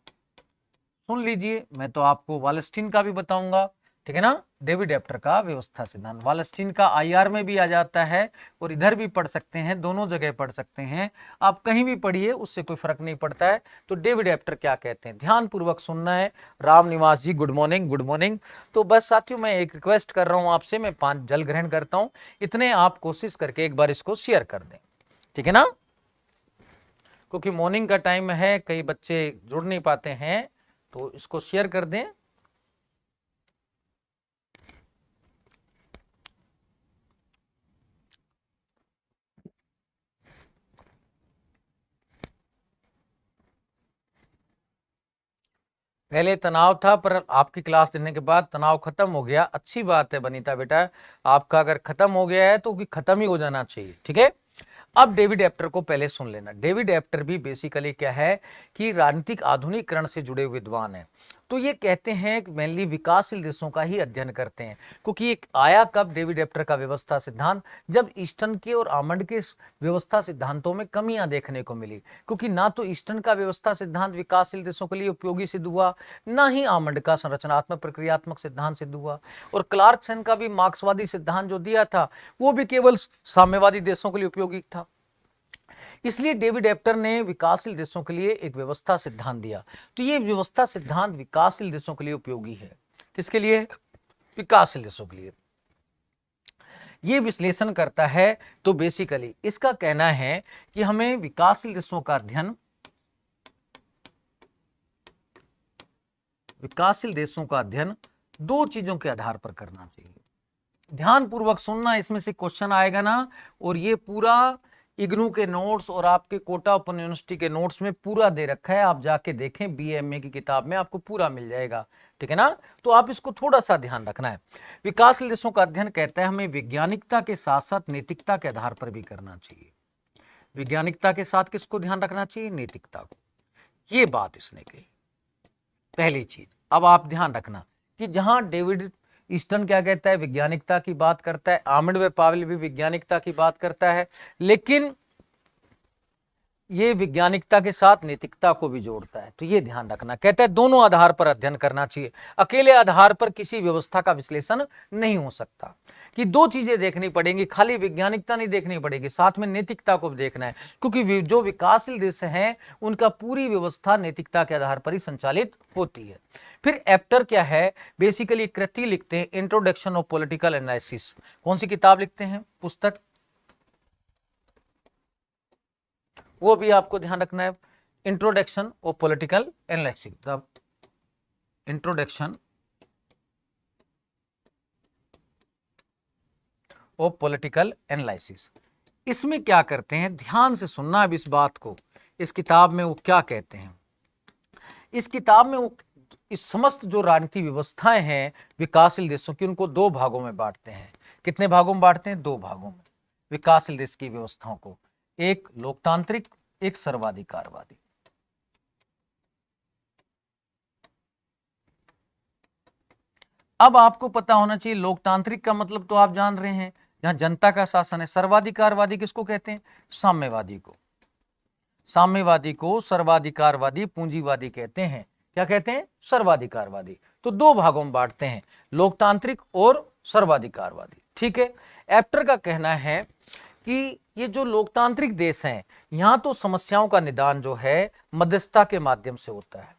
सुन लीजिए, मैं तो आपको वालस्टीन का भी बताऊंगा, ठीक है ना। डेविड एप्टर का व्यवस्था सिद्धांत वालस्टीन का आईआर में भी आ जाता है और इधर भी पढ़ सकते हैं, दोनों जगह पढ़ सकते हैं, आप कहीं भी पढ़िए, उससे कोई फर्क नहीं पड़ता है। तो डेविड एप्टर क्या कहते हैं, ध्यान पूर्वक सुनना है। राम निवास जी गुड मॉर्निंग, गुड मॉर्निंग। तो बस साथियों, मैं एक रिक्वेस्ट कर रहा हूं आपसे, मैं 5 जल ग्रहण करता हूं, इतने आप कोशिश करके एक बार इसको शेयर कर दें, ठीक है ना, क्योंकि मॉर्निंग का टाइम है, कई बच्चे जुड़ नहीं पाते हैं, तो इसको शेयर कर दें। पहले तनाव था, पर आपकी क्लास देने के बाद तनाव खत्म हो गया। अच्छी बात है बनीता बेटा, आपका अगर खत्म हो गया है तो खत्म ही हो जाना चाहिए, ठीक है। अब डेविड एप्टर को पहले सुन लेना। डेविड एप्टर भी बेसिकली क्या है कि राजनीतिक आधुनिकीकरण से जुड़े हुए विद्वान हैं। तो ये कहते हैं कि मेनली विकासशील देशों का ही अध्ययन करते हैं, क्योंकि ये आया कब डेविड एप्टर का व्यवस्था सिद्धांत, जब ईस्टर्न के और आमंड के व्यवस्था सिद्धांतों में कमियां देखने को मिली, क्योंकि ना तो ईस्टर्न का व्यवस्था सिद्धांत विकासशील देशों के लिए उपयोगी सिद्ध हुआ, ना ही आमंड का संरचनात्मक प्रक्रियात्मक सिद्धांत सिद्ध हुआ। और क्लार्कसन का भी मार्क्सवादी सिद्धांत जो दिया था वो भी केवल साम्यवादी देशों के लिए उपयोगी था। इसलिए डेविड एप्टर ने विकासशील देशों के लिए एक व्यवस्था सिद्धांत दिया। तो ये व्यवस्था सिद्धांत विकासशील देशों के लिए उपयोगी है। किसके लिए? विकासशील देशों के लिए। ये विश्लेषण करता है। तो बेसिकली इसका कहना है कि हमें विकासशील देशों का अध्ययन, विकासशील देशों का अध्ययन 2 चीजों के आधार पर करना चाहिए। ध्यान पूर्वक सुनना, इसमें से क्वेश्चन आएगा ना, और ये पूरा इग्नू के नोट्स और आपके कोटा ओपन यूनिवर्सिटी के नोट्स में पूरा दे रखा है, आप जाके देखें, बीएमए की किताब में आपको पूरा मिल जाएगा, ठीक है ना। तो आप इसको थोड़ा सा ध्यान रखना है। विकासशील देशों का अध्ययन कहता है हमें वैज्ञानिकता के साथ साथ नैतिकता के आधार पर भी करना चाहिए। वैज्ञानिकता के साथ किसको ध्यान रखना चाहिए? नैतिकता को। ये बात इसने कही, पहली चीज। अब आप ध्यान रखना कि जहां डेविड ईस्टर्न क्या कहता है, वैज्ञानिकता की बात करता है, आमंड व पावेल भी वैज्ञानिकता की बात करता है, लेकिन ये वैज्ञानिकता के साथ नैतिकता को भी जोड़ता है। तो ये ध्यान रखना, कहता है दोनों आधार पर अध्ययन करना चाहिए। अकेले आधार पर किसी व्यवस्था का विश्लेषण नहीं हो सकता, कि 2 चीजें देखनी पड़ेंगी, खाली वैज्ञानिकता नहीं देखनी पड़ेगी, साथ में नैतिकता को भी देखना है, क्योंकि जो विकासशील देश हैं उनका पूरी व्यवस्था नैतिकता के आधार पर ही संचालित होती है। फिर एप्टर क्या है, बेसिकली कृति लिखते हैं, इंट्रोडक्शन ऑफ पॉलिटिकल एनालिसिस। कौन सी किताब लिखते हैं, पुस्तक, वो भी आपको ध्यान रखना है। Introduction of political analysis, the introduction of political analysis. इसमें क्या करते हैं, ध्यान से सुनना अब इस बात को। इस किताब में वो क्या कहते हैं, इस किताब में वो इस समस्त जो राजनीतिक व्यवस्थाएं हैं विकासशील देशों की, उनको 2 भागों में बांटते हैं। कितने भागों में बांटते हैं? 2 भागों में विकासशील देश की व्यवस्थाओं को, एक लोकतांत्रिक, एक सर्वाधिकारवादी। अब आपको पता होना चाहिए लोकतांत्रिक का मतलब तो आप जान रहे हैं, जहां जनता का शासन है। सर्वाधिकारवादी किसको कहते हैं? साम्यवादी को। साम्यवादी को सर्वाधिकारवादी पूंजीवादी कहते हैं, क्या कहते हैं, सर्वाधिकारवादी। तो दो भागों में बांटते हैं, लोकतांत्रिक और सर्वाधिकारवादी। ठीक है। एप्टर का कहना है कि ये जो लोकतांत्रिक देश हैं, यहां तो समस्याओं का निदान जो है मध्यस्थता के माध्यम से होता है,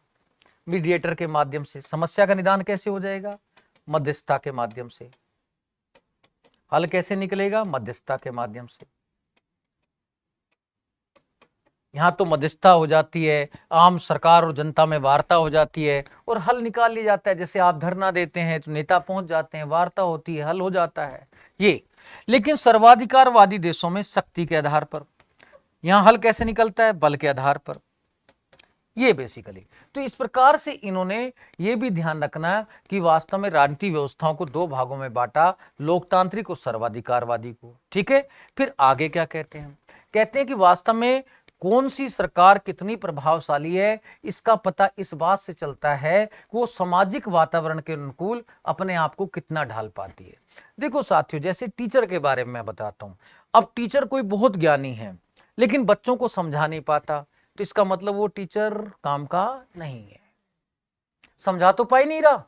मीडिएटर के माध्यम से। समस्या का निदान कैसे हो जाएगा, मध्यस्थता के माध्यम से। हल कैसे निकलेगा, मध्यस्थता के माध्यम से। यहां तो मध्यस्थता हो जाती है, आम सरकार और जनता में वार्ता हो जाती है और हल निकाल लिया जाता है। जैसे आप धरना देते हैं तो नेता पहुंच जाते हैं, वार्ता होती है, हल हो जाता है ये। लेकिन सर्वाधिकारवादी देशों में शक्ति के आधार पर, यहां हल कैसे निकलता है, बल के आधार पर, ये बेसिकली। तो इस प्रकार से इन्होंने ये भी ध्यान रखना कि वास्तव में राजनीतिक व्यवस्थाओं को दो भागों में बांटा, लोकतांत्रिक और सर्वाधिकारवादी को। ठीक है। फिर आगे क्या कहते हैं, कहते हैं कि वास्तव में कौन सी सरकार कितनी प्रभावशाली है, इसका पता इस बात से चलता है कि वो सामाजिक वातावरण के अनुकूल अपने आप को कितना ढाल पाती है। देखो साथियों, जैसे टीचर के बारे में मैं बताता हूं। अब टीचर कोई बहुत ज्ञानी है लेकिन बच्चों को समझा नहीं पाता, तो इसका मतलब वो टीचर काम का नहीं है, समझा तो पा ही नहीं रहा।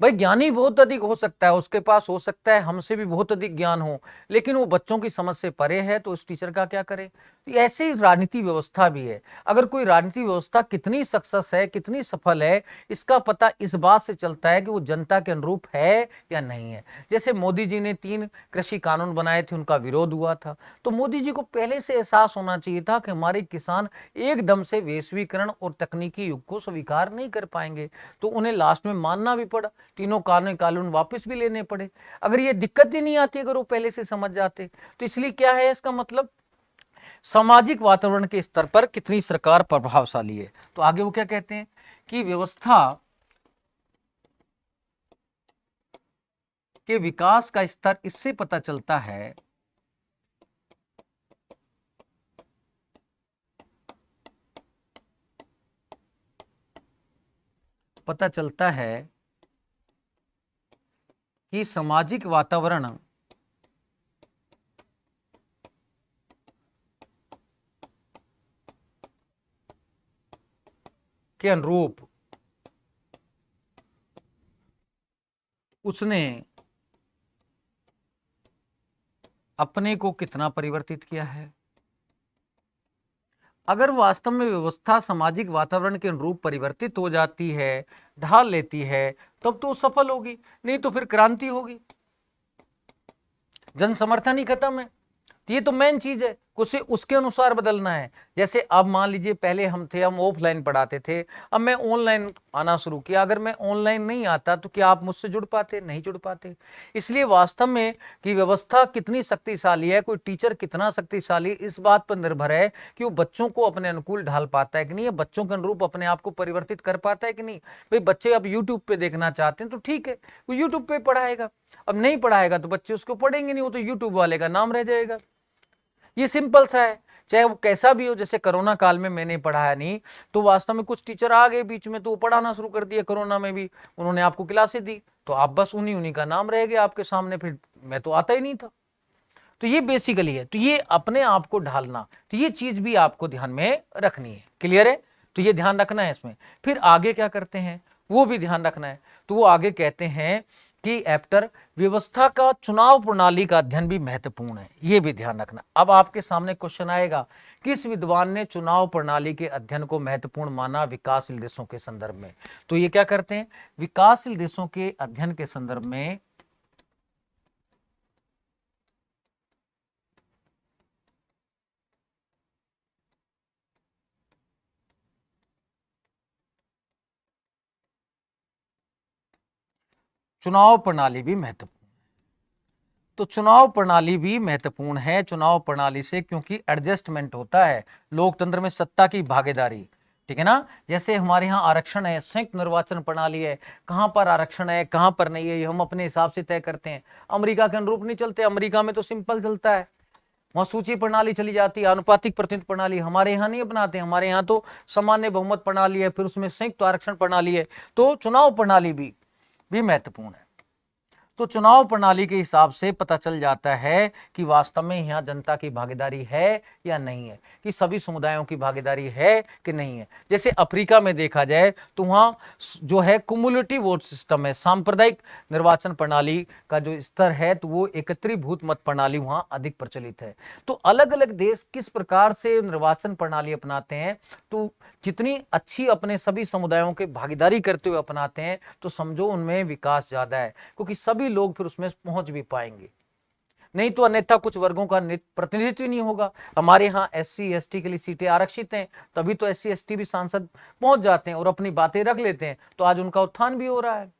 भाई ज्ञानी बहुत अधिक हो सकता है, उसके पास हो सकता है हमसे भी बहुत अधिक ज्ञान हो, लेकिन वो बच्चों की समझ से परे है, तो उस टीचर का क्या करे। ऐसे ही राजनीति व्यवस्था भी है। अगर कोई राजनीति व्यवस्था कितनी सक्सेस है, कितनी सफल है, इसका पता इस बात से चलता है कि वो जनता के अनुरूप है या नहीं है। जैसे मोदी जी ने 3 कृषि कानून बनाए थे, उनका विरोध हुआ था, तो मोदी जी को पहले से एहसास होना चाहिए था कि हमारे किसान एकदम से वैश्वीकरण और तकनीकी युग को स्वीकार नहीं कर पाएंगे, तो उन्हें लास्ट में मानना भी पड़ा, तीनों कानून वापस भी लेने पड़े। अगर ये दिक्कत ही नहीं आती अगर वो पहले से समझ जाते। तो इसलिए क्या है इसका मतलब, सामाजिक वातावरण के स्तर पर कितनी सरकार प्रभावशाली है। तो आगे वो क्या कहते हैं कि व्यवस्था के विकास का स्तर इससे पता चलता है कि सामाजिक वातावरण के अनुरूप उसने अपने को कितना परिवर्तित किया है। अगर वास्तव में व्यवस्था सामाजिक वातावरण के अनुरूप परिवर्तित हो जाती है, ढाल लेती है, तब तो सफल होगी, नहीं तो फिर क्रांति होगी, जन समर्थन ही खत्म है। ये तो मेन चीज है, उसे उसके अनुसार बदलना है। जैसे अब मान लीजिए पहले हम ऑफलाइन पढ़ाते थे, अब मैं ऑनलाइन आना शुरू किया। अगर मैं ऑनलाइन नहीं आता तो क्या आप मुझसे जुड़ पाते, नहीं जुड़ पाते। इसलिए वास्तव में कि व्यवस्था कितनी शक्तिशाली है, कोई टीचर कितना शक्तिशाली, इस बात पर निर्भर है कि वो बच्चों को अपने अनुकूल ढाल पाता है कि नहीं, बच्चों के अनुरूप अपने आप को परिवर्तित कर पाता है कि नहीं। भाई बच्चे अब यूट्यूब पे देखना चाहते हैं तो ठीक है, वो यूट्यूब पे पढ़ाएगा। अब नहीं पढ़ाएगा तो बच्चे उसको पढ़ेंगे नहीं, वो तो यूट्यूब वाले का नाम रह जाएगा। ये सिंपल सा है, चाहे वो कैसा भी हो। जैसे कोरोना काल में मैंने पढ़ाया नहीं, तो वास्तव में कुछ टीचर आ गए बीच में, तो वो पढ़ाना शुरू कर दिया। कोरोना में भी उन्होंने आपको क्लासें दी, तो आप बस उन्हीं का नाम रह गया आपके सामने, फिर मैं तो आता ही नहीं था। तो ये बेसिकली है। तो ये अपने आप को ढालना, तो ये चीज भी आपको ध्यान में रखनी है। क्लियर है, तो ये ध्यान रखना है इसमें। फिर आगे क्या करते हैं वो भी ध्यान रखना है। तो वो आगे कहते हैं कि एप्टर व्यवस्था का चुनाव प्रणाली का अध्ययन भी महत्वपूर्ण है, ये भी ध्यान रखना। अब आपके सामने क्वेश्चन आएगा, किस विद्वान ने चुनाव प्रणाली के अध्ययन को महत्वपूर्ण माना विकासशील देशों के संदर्भ में। तो ये क्या करते हैं, विकासशील देशों के अध्ययन के संदर्भ में चुनाव प्रणाली भी महत्वपूर्ण है। तो चुनाव प्रणाली भी महत्वपूर्ण है, चुनाव प्रणाली से क्योंकि एडजस्टमेंट होता है लोकतंत्र में सत्ता की भागीदारी, ठीक है ना। जैसे हमारे यहाँ आरक्षण है, संयुक्त निर्वाचन प्रणाली है, कहाँ पर आरक्षण है कहाँ पर नहीं है ये हम अपने हिसाब से तय करते हैं। अमेरिका के अनुरूप नहीं चलते, अमेरिका में तो सिंपल चलता है, वहाँ सूची प्रणाली चली जाती है, अनुपातिक प्रतिनिधित्व प्रणाली। हमारे यहाँ नहीं अपनाते, हमारे यहाँ तो सामान्य बहुमत प्रणाली है, फिर उसमें संयुक्त आरक्षण प्रणाली है। तो चुनाव प्रणाली भी महत्वपूर्ण है। तो चुनाव प्रणाली के हिसाब से पता चल जाता है कि वास्तव में यहाँ जनता की भागीदारी है या नहीं है, कि सभी समुदायों की भागीदारी है कि नहीं है। जैसे अफ्रीका में देखा जाए तो वहाँ जो है कुमुलेटिव वोट सिस्टम है, सांप्रदायिक निर्वाचन प्रणाली का जो स्तर है तो वो एकत्रीभूत मत प्रणाली वहाँ अधिक प्रचलित है। तो अलग अलग देश किस प्रकार से निर्वाचन प्रणाली अपनाते हैं, तो जितनी अच्छी अपने सभी समुदायों के भागीदारी करते हुए अपनाते हैं तो समझो उनमें विकास ज्यादा है, क्योंकि सभी लोग फिर उसमें पहुंच भी पाएंगे। नहीं तो अन्यथा कुछ वर्गों का प्रतिनिधित्व ही नहीं होगा। हमारे यहाँ SC ST के लिए सीटें आरक्षित हैं, तभी तो SC ST भी सांसद पहुंच जाते हैं और अपनी बातें रख लेते हैं, तो आज उनका उत्थान भी हो रहा है,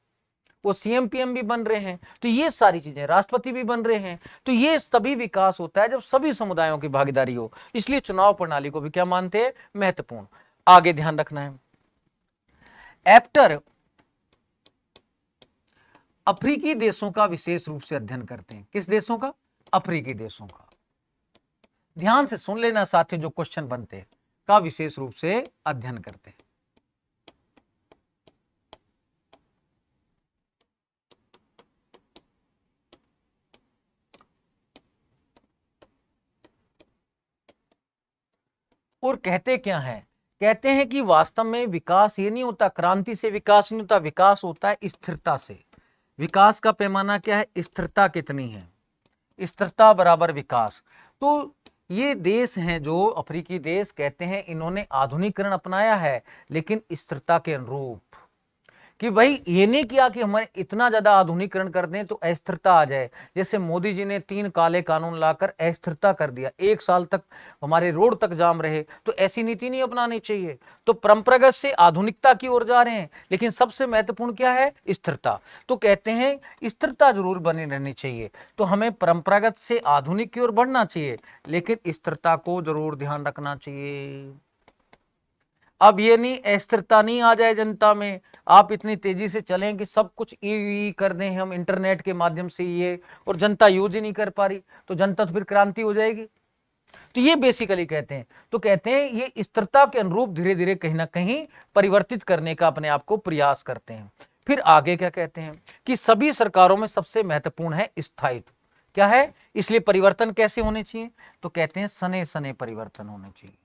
वो CM PM भी बन रहे हैं, तो ये सारी चीजें, राष्ट्रपति भी बन रहे हैं। तो ये तभी विकास होता है जब सभी समुदायों की भागीदारी हो। इसलिए चुनाव प्रणाली को भी क्या मानते हैं, महत्वपूर्ण। आगे ध्यान रखना है, एप्टर अफ्रीकी देशों का विशेष रूप से अध्ययन करते हैं। किस देशों का, अफ्रीकी देशों का। ध्यान से सुन लेना साथियों, जो क्वेश्चन बनते हैं का विशेष रूप से अध्ययन करते हैं। और कहते क्या है, कहते हैं कि वास्तव में विकास ये नहीं होता, क्रांति से विकास नहीं होता, विकास होता है स्थिरता से। विकास का पैमाना क्या है, स्थिरता कितनी है, स्थिरता बराबर विकास। तो ये देश हैं जो अफ्रीकी देश, कहते हैं इन्होंने आधुनिकीकरण अपनाया है लेकिन स्थिरता के अनुरूप, कि भाई ये नहीं किया कि हमें इतना ज्यादा आधुनिकीकरण कर दें तो अस्थिरता आ जाए। जैसे मोदी जी ने 3 काले कानून लाकर अस्थिरता कर दिया, 1 साल तक हमारे रोड तक जाम रहे, तो ऐसी नीति नहीं अपनानी चाहिए। तो परंपरागत से आधुनिकता की ओर जा रहे हैं, लेकिन सबसे महत्वपूर्ण क्या है, स्थिरता। तो कहते हैं स्थिरता जरूर बनी रहनी चाहिए, तो हमें परंपरागत से आधुनिक की ओर बढ़ना चाहिए, लेकिन स्थिरता को जरूर ध्यान रखना चाहिए। अब ये नहीं, अस्थिरता नहीं आ जाए जनता में, आप इतनी तेजी से चलें कि सब कुछ ई कर दें हम इंटरनेट के माध्यम से ये, और जनता यूज ही नहीं कर पा रही, तो जनता तो फिर क्रांति हो जाएगी। तो ये बेसिकली कहते हैं, तो कहते हैं ये स्थिरता के अनुरूप धीरे धीरे कहीं ना कहीं परिवर्तित करने का अपने आप को प्रयास करते हैं। फिर आगे क्या कहते हैं कि सभी सरकारों में सबसे महत्वपूर्ण है स्थायित्व। क्या है, इसलिए परिवर्तन कैसे होने चाहिए, तो कहते हैं सने सने परिवर्तन होने चाहिए।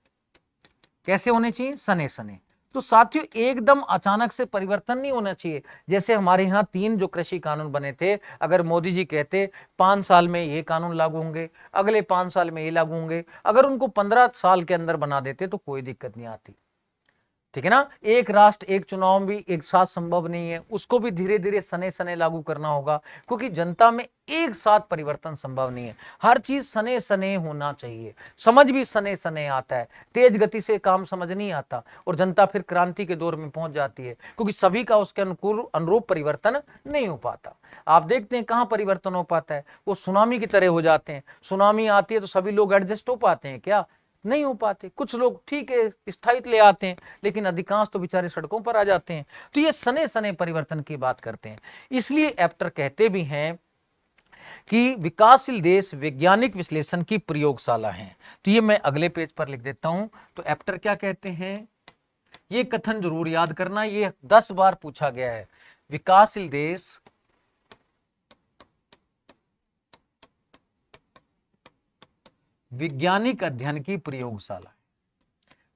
कैसे होने चाहिए, सने सने। तो साथियों एकदम अचानक से परिवर्तन नहीं होना चाहिए। जैसे हमारे यहाँ 3 जो कृषि कानून बने थे, अगर मोदी जी कहते 5 साल में ये कानून लागू होंगे, अगले 5 साल में ये लागू होंगे, अगर उनको 15 साल के अंदर बना देते तो कोई दिक्कत नहीं आती, ठीक है ना। एक राष्ट्र एक चुनाव भी एक साथ संभव नहीं है, उसको भी धीरे धीरे सने सने लागू करना होगा, क्योंकि जनता में एक साथ परिवर्तन संभव नहीं है। हर चीज सने सने होना चाहिए, समझ भी सने सने आता है, तेज गति से काम समझ नहीं आता, और जनता फिर क्रांति के दौर में पहुंच जाती है, क्योंकि सभी का उसके अनुकूल अनुरूप परिवर्तन नहीं हो पाता। आप देखते हैं कहाँ परिवर्तन हो पाता है, वो सुनामी की तरह हो जाते हैं। सुनामी आती है तो सभी लोग एडजस्ट हो पाते हैं क्या, नहीं हो पाते। कुछ लोग ठीक है स्थायित्व ले आते हैं, लेकिन अधिकांश तो बेचारे सड़कों पर आ जाते हैं। तो ये सने सने परिवर्तन की बात करते हैं। इसलिए एप्टर कहते भी हैं कि विकासशील देश वैज्ञानिक विश्लेषण की प्रयोगशाला हैं। तो ये मैं अगले पेज पर लिख देता हूं। तो एप्टर क्या कहते हैं, ये कथन जरूर याद करना, ये 10 बार पूछा गया है। विकासशील देश वैज्ञानिक अध्ययन की प्रयोगशाला।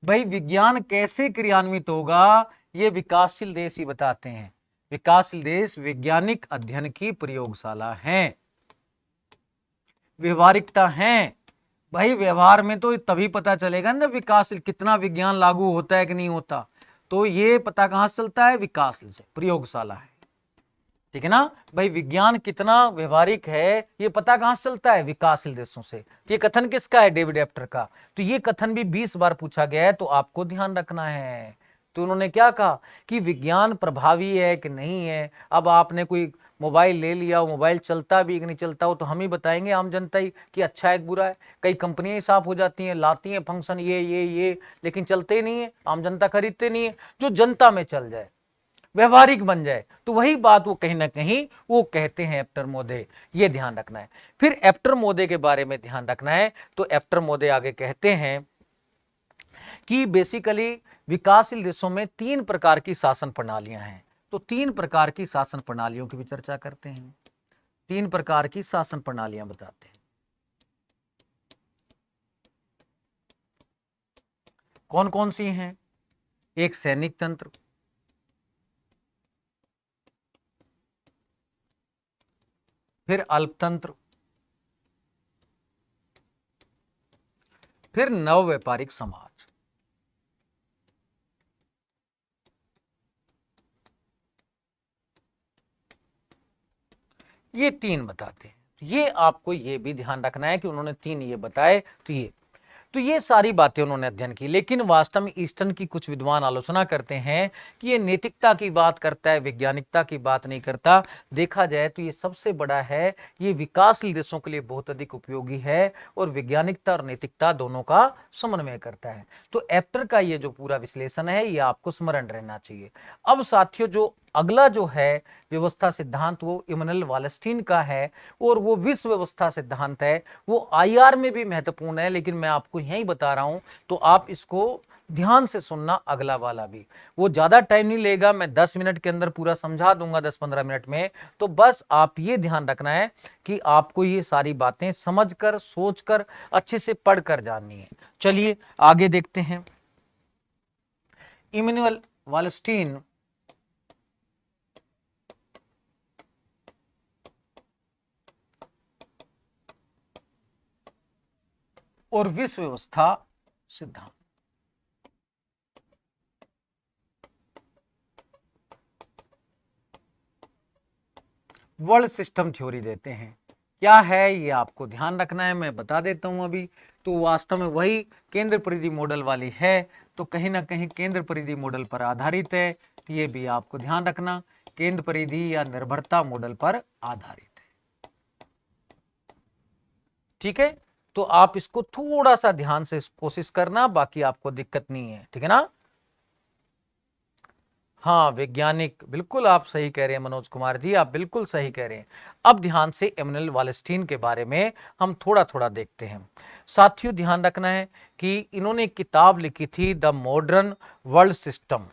भाई विज्ञान कैसे क्रियान्वित होगा, ये विकासशील देश ही बताते हैं। विकासशील देश वैज्ञानिक अध्ययन की प्रयोगशाला है, व्यवहारिकता है। भाई व्यवहार में तो तभी पता चलेगा ना विकासशील कितना विज्ञान लागू होता है कि नहीं होता। तो ये पता कहां से चलता है, विकासशील से, प्रयोगशाला है, ठीक है ना। भाई विज्ञान कितना व्यवहारिक है ये पता कहां से चलता है, विकासशील देशों से। ये कथन किसका है, डेविड एप्टर का। तो ये कथन भी 20 बार पूछा गया है, तो आपको ध्यान रखना है। तो उन्होंने क्या कहा कि विज्ञान प्रभावी है कि नहीं है। अब आपने कोई मोबाइल ले लिया, वो मोबाइल चलता भी कि नहीं चलता हो, तो हम ही बताएंगे आम जनता ही कि अच्छा है कि बुरा है। कई कंपनियां ही साफ हो जाती हैं, लाती हैं फंक्शन ये, लेकिन चलते ही नहीं है, आम जनता खरीदते नहीं है। जो जनता में चल जाए, व्यवहारिक बन जाए, तो वही बात वो कहीं ना कहीं वो कहते हैं एप्टर मोदे। ये ध्यान रखना है। फिर एप्टर मोदे के बारे में ध्यान रखना है। तो एप्टर मोदे आगे कहते हैं कि बेसिकली विकासशील देशों में 3 प्रकार की शासन प्रणालियां हैं। तो 3 प्रकार की शासन प्रणालियों की भी चर्चा करते हैं। तीन प्रकार की शासन प्रणालियां बताते हैं। कौन कौन सी हैं? एक सैनिक तंत्र, फिर अल्पतंत्र, फिर नव व्यापारिक समाज। ये तीन बताते हैं। ये आपको ये भी ध्यान रखना है कि उन्होंने तीन ये बताए, तो ये सारी बातें उन्होंने अध्ययन की। लेकिन वास्तव में ईस्टर्न की कुछ विद्वान आलोचना करते हैं कि ये नैतिकता की बात करता है, वैज्ञानिकता की बात नहीं करता। देखा जाए तो ये सबसे बड़ा है, ये विकासशील देशों के लिए बहुत अधिक उपयोगी है और वैज्ञानिकता और नैतिकता दोनों का समन्वय करता है। तो एप्टर का ये जो पूरा विश्लेषण है ये आपको स्मरण रहना चाहिए। अब साथियों, जो अगला जो है व्यवस्था सिद्धांत वो इमैनुअल वालेस्टीन का है और वो विश्व व्यवस्था सिद्धांत है। वो आईआर में भी महत्वपूर्ण है, लेकिन मैं आपको यही बता रहा हूं, तो आप इसको ध्यान से सुनना। अगला वाला भी वो ज्यादा टाइम नहीं लेगा, मैं 10 मिनट के अंदर पूरा समझा दूंगा, 10-15 मिनट में। तो बस आप ये ध्यान रखना है कि आपको ये सारी बातें समझकर, सोचकर, अच्छे से पढ़कर जाननी है। चलिए आगे देखते हैं। इमैनुअल वालेस्टीन और विश्व व्यवस्था सिद्धांत। वर्ल्ड सिस्टम थ्योरी देते हैं। क्या है ये आपको ध्यान रखना है, मैं बता देता हूं अभी। तो वास्तव में वही केंद्र परिधि मॉडल वाली है, तो कहीं ना कहीं केंद्र परिधि मॉडल पर आधारित है। तो ये भी आपको ध्यान रखना, केंद्र परिधि या निर्भरता मॉडल पर आधारित है। ठीक है, तो आप इसको थोड़ा सा ध्यान से कोशिश करना, बाकी आपको दिक्कत नहीं है। ठीक है ना? हाँ, वैज्ञानिक, बिल्कुल आप सही कह रहे हैं मनोज कुमार जी, आप बिल्कुल सही कह रहे हैं। अब ध्यान से इमैनुअल वालेस्टीन के बारे में हम थोड़ा थोड़ा देखते हैं। साथियों ध्यान रखना है कि इन्होंने किताब लिखी थी द मॉडर्न वर्ल्ड सिस्टम।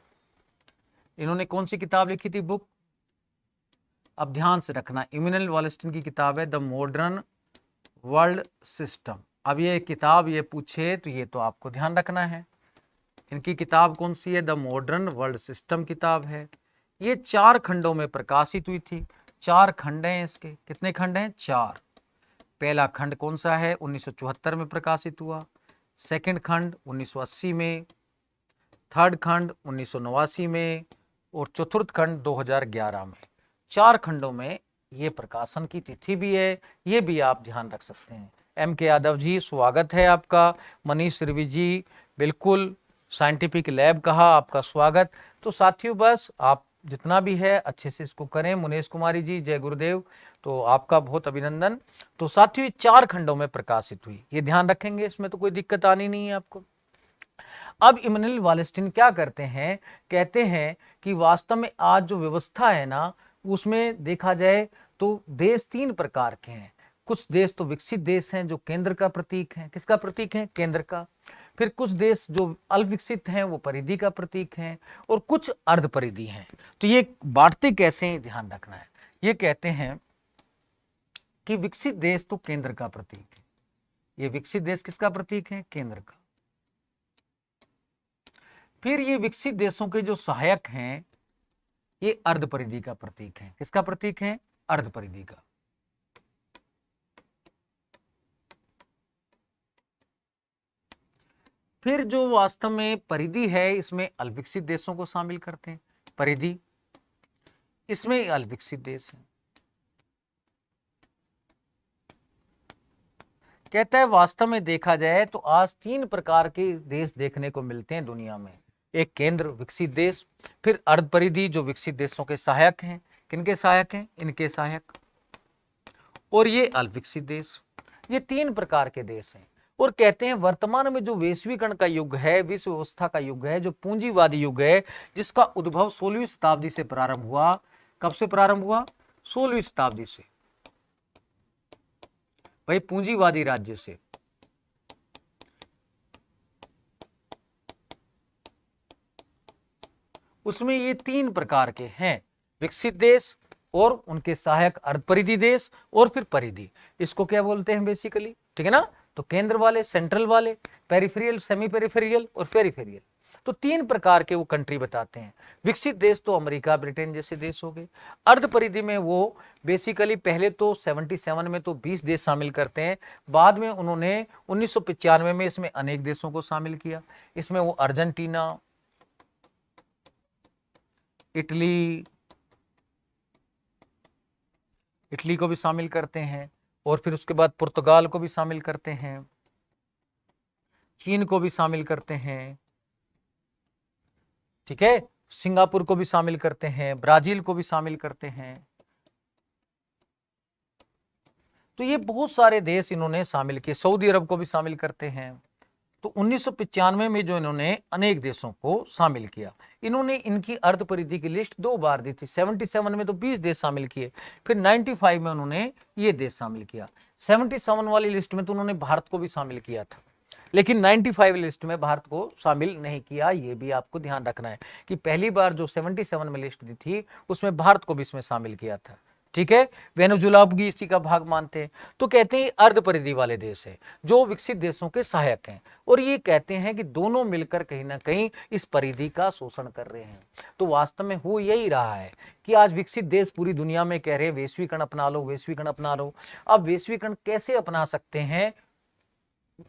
इन्होंने कौन सी किताब लिखी थी, बुक? अब ध्यान से रखना, इमैनुअल वालेस्टीन की किताब है द मॉडर्न वर्ल्ड सिस्टम। अब ये किताब ये पूछे तो ये तो आपको ध्यान रखना है। इनकी किताब कौन सी है? द मॉडर्न वर्ल्ड सिस्टम किताब है। ये 4 खंडों में प्रकाशित हुई थी। 4 खंड हैं इसके। कितने खंड हैं? 4। पहला खंड कौन सा है? 1974 में प्रकाशित हुआ। सेकंड खंड 1980 में, थर्ड खंड 1989 में और चतुर्थ खंड 2011 में। 4 खंडों में ये प्रकाशन की तिथि भी है, ये भी आप ध्यान रख सकते हैं। एम के यादव जी स्वागत है आपका। मनीष रिवी जी, बिल्कुल साइंटिफिक लैब कहा, आपका स्वागत। तो साथियों बस आप जितना भी है अच्छे से इसको करें। मुनेश कुमारी जी, जय गुरुदेव, तो आपका बहुत अभिनंदन। तो साथियों 4 खंडों में प्रकाशित हुई, ये ध्यान रखेंगे, इसमें तो कोई दिक्कत आनी नहीं है आपको। अब इमैनुअल वालेस्टीन क्या करते हैं? कहते हैं कि वास्तव में आज जो व्यवस्था है ना, उसमें देखा जाए तो देश 3 प्रकार के हैं। कुछ देश तो विकसित देश हैं जो केंद्र का प्रतीक है। किसका प्रतीक है? केंद्र का। फिर कुछ देश जो अल्पविकसित हैं वो परिधि का प्रतीक हैं, और कुछ अर्ध परिधि हैं। तो ये बांटते कैसे हैं, ध्यान रखना है। ये कहते हैं कि विकसित देश तो केंद्र का प्रतीक है। ये विकसित देश किसका प्रतीक है? केंद्र का। फिर ये विकसित देशों के जो सहायक हैं ये अर्ध परिधि का प्रतीक है। किसका प्रतीक है? अर्ध परिधि का। फिर जो वास्तव में परिधि है इसमें अल्पविकसित देशों को शामिल करते हैं। परिधि इसमें अल्पविकसित देश है। कहता है वास्तव में देखा जाए तो आज 3 प्रकार के देश देखने को मिलते हैं दुनिया में। एक केंद्र विकसित देश, फिर अर्ध परिधि जो विकसित देशों के सहायक हैं। किनके सहायक हैं? इनके सहायक। और ये अल्पविकसित देश। ये 3 प्रकार के देश हैं। और कहते हैं वर्तमान में जो वैश्वीकरण का युग है, विश्व व्यवस्था का युग है, जो पूंजीवादी युग है, जिसका उद्भव 16वीं शताब्दी से प्रारंभ हुआ। कब से प्रारंभ हुआ? 16वीं शताब्दी से, भाई पूंजीवादी राज्य से। उसमें ये 3 प्रकार के हैं, विकसित देश, और उनके सहायक अर्धपरिधि देश और फिर परिधि, इसको क्या बोलते हैं बेसिकली, ठीक है ना। तो केंद्र वाले, सेंट्रल वाले, पेरिफेरियल, सेमी पेरिफेरियल और पेरिफेरियल, तो तीन प्रकार के वो कंट्री बताते हैं। विकसित देश तो अमेरिका, ब्रिटेन जैसे देश हो गए। अर्ध परिधि में वो बेसिकली पहले तो 77 में तो 20 देश शामिल करते हैं, बाद में उन्होंने 1995 में इसमें अनेक देशों को शामिल किया। इसमें वो अर्जेंटीना, इटली को भी शामिल करते हैं, और फिर उसके बाद पुर्तगाल को भी शामिल करते हैं, चीन को भी शामिल करते हैं, ठीक है, सिंगापुर को भी शामिल करते हैं, ब्राजील को भी शामिल करते हैं। तो ये बहुत सारे देश इन्होंने शामिल किए, सऊदी अरब को भी शामिल करते हैं। तो 1995 में जो इन्होंने अनेक देशों को शामिल किया, इन्होंने इनकी अर्ध परिधि की लिस्ट 2 बार दी थी। 77 में तो 20 देश शामिल किए, फिर 95 में उन्होंने ये देश शामिल किया। 77 वाली लिस्ट में तो उन्होंने भारत को भी शामिल किया था, लेकिन 95 लिस्ट में भारत को शामिल नहीं किया। ये भी आपको ध्यान रखना है कि पहली बार जो 77 में लिस्ट दी थी उसमें भारत को भी इसमें शामिल किया था, ठीक है। वेनेजुला भी इसी का भाग मानते हैं। तो कहते हैं अर्ध परिधि वाले देश है जो विकसित देशों के सहायक हैं, और ये कहते हैं कि दोनों मिलकर कहीं ना कहीं इस परिधि का शोषण कर रहे हैं। तो वास्तव में हो यही रहा है कि आज विकसित देश पूरी दुनिया में कह रहे हैं वैश्वीकरण अपना लो, वैश्वीकरण अपना लो। अब वैश्वीकरण कैसे अपना सकते हैं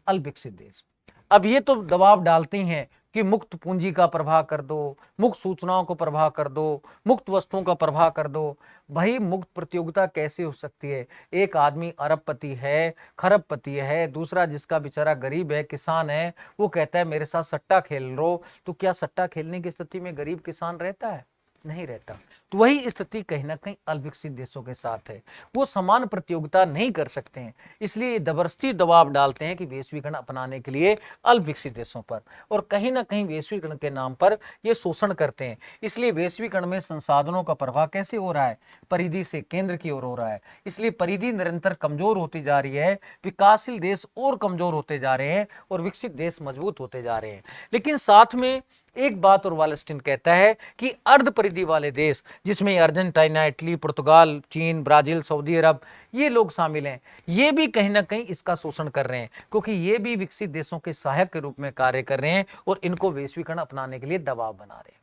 अल्पविकसित देश? अब ये तो दबाव डालते हैं कि मुक्त पूंजी का प्रवाह कर दो, मुक्त सूचनाओं को प्रवाह कर दो, मुक्त वस्तुओं का प्रवाह कर दो। भाई मुक्त प्रतियोगिता कैसे हो सकती है? एक आदमी अरबपति है, खरबपति है, दूसरा जिसका बेचारा गरीब है, किसान है, वो कहता है मेरे साथ सट्टा खेल लो। तो क्या सट्टा खेलने की स्थिति में गरीब किसान रहता है? नहीं रहता। तो वही स्थिति कहीं ना कहीं अल्पविकसित देशों के साथ है, वो समान प्रतियोगिता नहीं कर सकते हैं, इसलिए जबरदस्ती दबाव डालते हैं कि वैश्वीकरण अपनाने के लिए अल्पविकसित देशों पर, और कहीं ना कहीं वैश्वीकरण के नाम पर ये शोषण करते हैं। इसलिए वैश्वीकरण में संसाधनों का प्रवाह कैसे हो रहा है? परिधि से केंद्र की ओर हो रहा है, इसलिए परिधि निरंतर कमजोर होती जा रही है, विकासशील देश और कमजोर होते जा रहे हैं और विकसित देश मजबूत होते जा रहे हैं। लेकिन साथ में एक बात और वालस्टीन कहता है कि अर्ध परिधि वाले देश जिसमें अर्जेंटीना, इटली, पुर्तगाल, चीन, ब्राजील, सऊदी अरब, ये लोग शामिल हैं, ये भी कहीं ना कहीं इसका शोषण कर रहे हैं, क्योंकि ये भी विकसित देशों के सहायक के रूप में कार्य कर रहे हैं और इनको वैश्वीकरण अपनाने के लिए दबाव बना रहे हैं।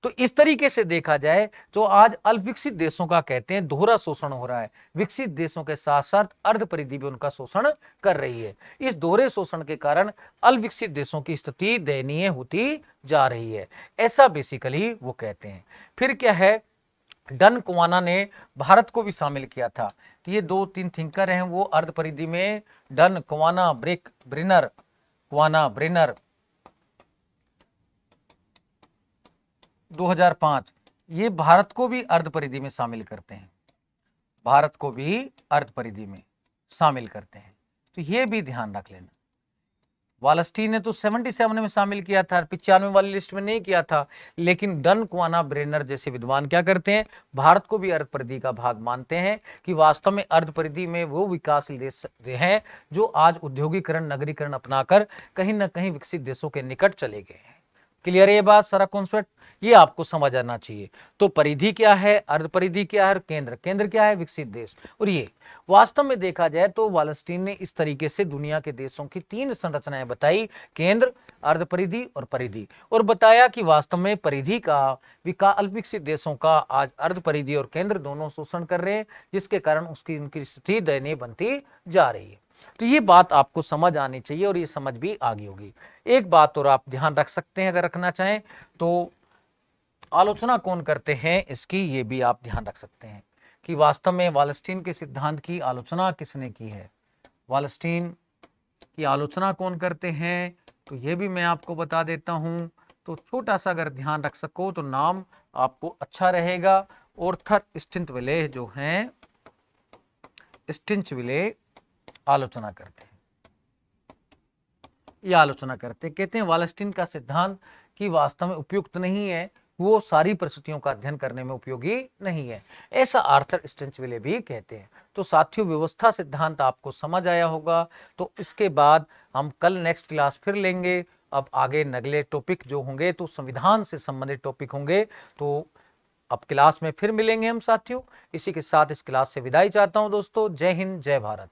तो इस तरीके से देखा जाए तो आज अल्पविकसित देशों का कहते हैं दोहरा शोषण हो रहा है, विकसित देशों के साथ साथ अर्ध परिधि भी उनका शोषण कर रही है। इस दोहरे शोषण के कारण अल्पविकसित देशों की स्थिति दयनीय होती जा रही है, ऐसा बेसिकली वो कहते हैं। फिर क्या है, डन कुवाना ने भारत को भी शामिल किया था। तो ये 2-3 थिंकर हैं वो अर्ध परिधि में, डन, कुवाना, ब्रेनर 2005, ये भारत को भी अर्ध परिधि में शामिल करते हैं, भारत को भी अर्ध परिधि में शामिल करते हैं। तो ये भी ध्यान रख लेना। वालस्टीन ने तो 77 में शामिल किया था, 95 वाली लिस्ट में नहीं किया था, लेकिन डन, क्वाना, ब्रेनर जैसे विद्वान क्या करते हैं, भारत को भी अर्ध परिधि का भाग मानते हैं कि वास्तव में अर्ध परिधि में वो विकासशील देश हैं जो आज औद्योगिकरण, नगरीकरण अपनाकर कहीं ना कहीं विकसित देशों के निकट चले गए हैं। क्लियर है ये बात? सारा कॉन्सेप्ट ये आपको समझ आना चाहिए। तो परिधि क्या है, अर्ध परिधि क्या है, केंद्र क्या है, विकसित देश। और ये वास्तव में देखा जाए तो वालस्टीन ने इस तरीके से दुनिया के देशों की 3 संरचनाएं बताई, केंद्र, अर्ध परिधि और परिधि, और बताया कि वास्तव में परिधि का अल्पविकसित देशों का आज अर्ध परिधि और केंद्र दोनों शोषण कर रहे हैं, जिसके कारण उसकी उनकी स्थिति दयनीय बनती जा रही है। तो ये बात आपको समझ आनी चाहिए और ये समझ भी आ गई होगी। एक बात और आप ध्यान रख सकते हैं अगर रखना चाहें तो, आलोचना कौन करते हैं इसकी, ये भी आप ध्यान रख सकते हैं कि वास्तव में वालस्टीन के सिद्धांत की आलोचना किसने की है, वालस्टीन की आलोचना कौन करते हैं, तो ये भी मैं आपको बता देता हूं। तो छोटा सा अगर ध्यान रख सको तो नाम आपको अच्छा रहेगा। ऑर्थर स्टिंचविले जो हैं, स्टिंचविले आलोचना करते हैं, ये आलोचना करते हैं, कहते हैं वालस्टीन का सिद्धांत कि वास्तव में उपयुक्त नहीं है, वो सारी परिस्थितियों का अध्ययन करने में उपयोगी नहीं है, ऐसा आर्थर स्टिंचविले भी कहते हैं। तो साथियों, व्यवस्था सिद्धांत आपको समझ आया होगा। तो इसके बाद हम कल नेक्स्ट क्लास फिर लेंगे। अब आगे अगले टॉपिक जो होंगे तो संविधान से संबंधित टॉपिक होंगे। तो अब क्लास में फिर मिलेंगे हम साथियों। इसी के साथ इस क्लास से विदाई चाहता हूं दोस्तों। जय हिंद, जय भारत।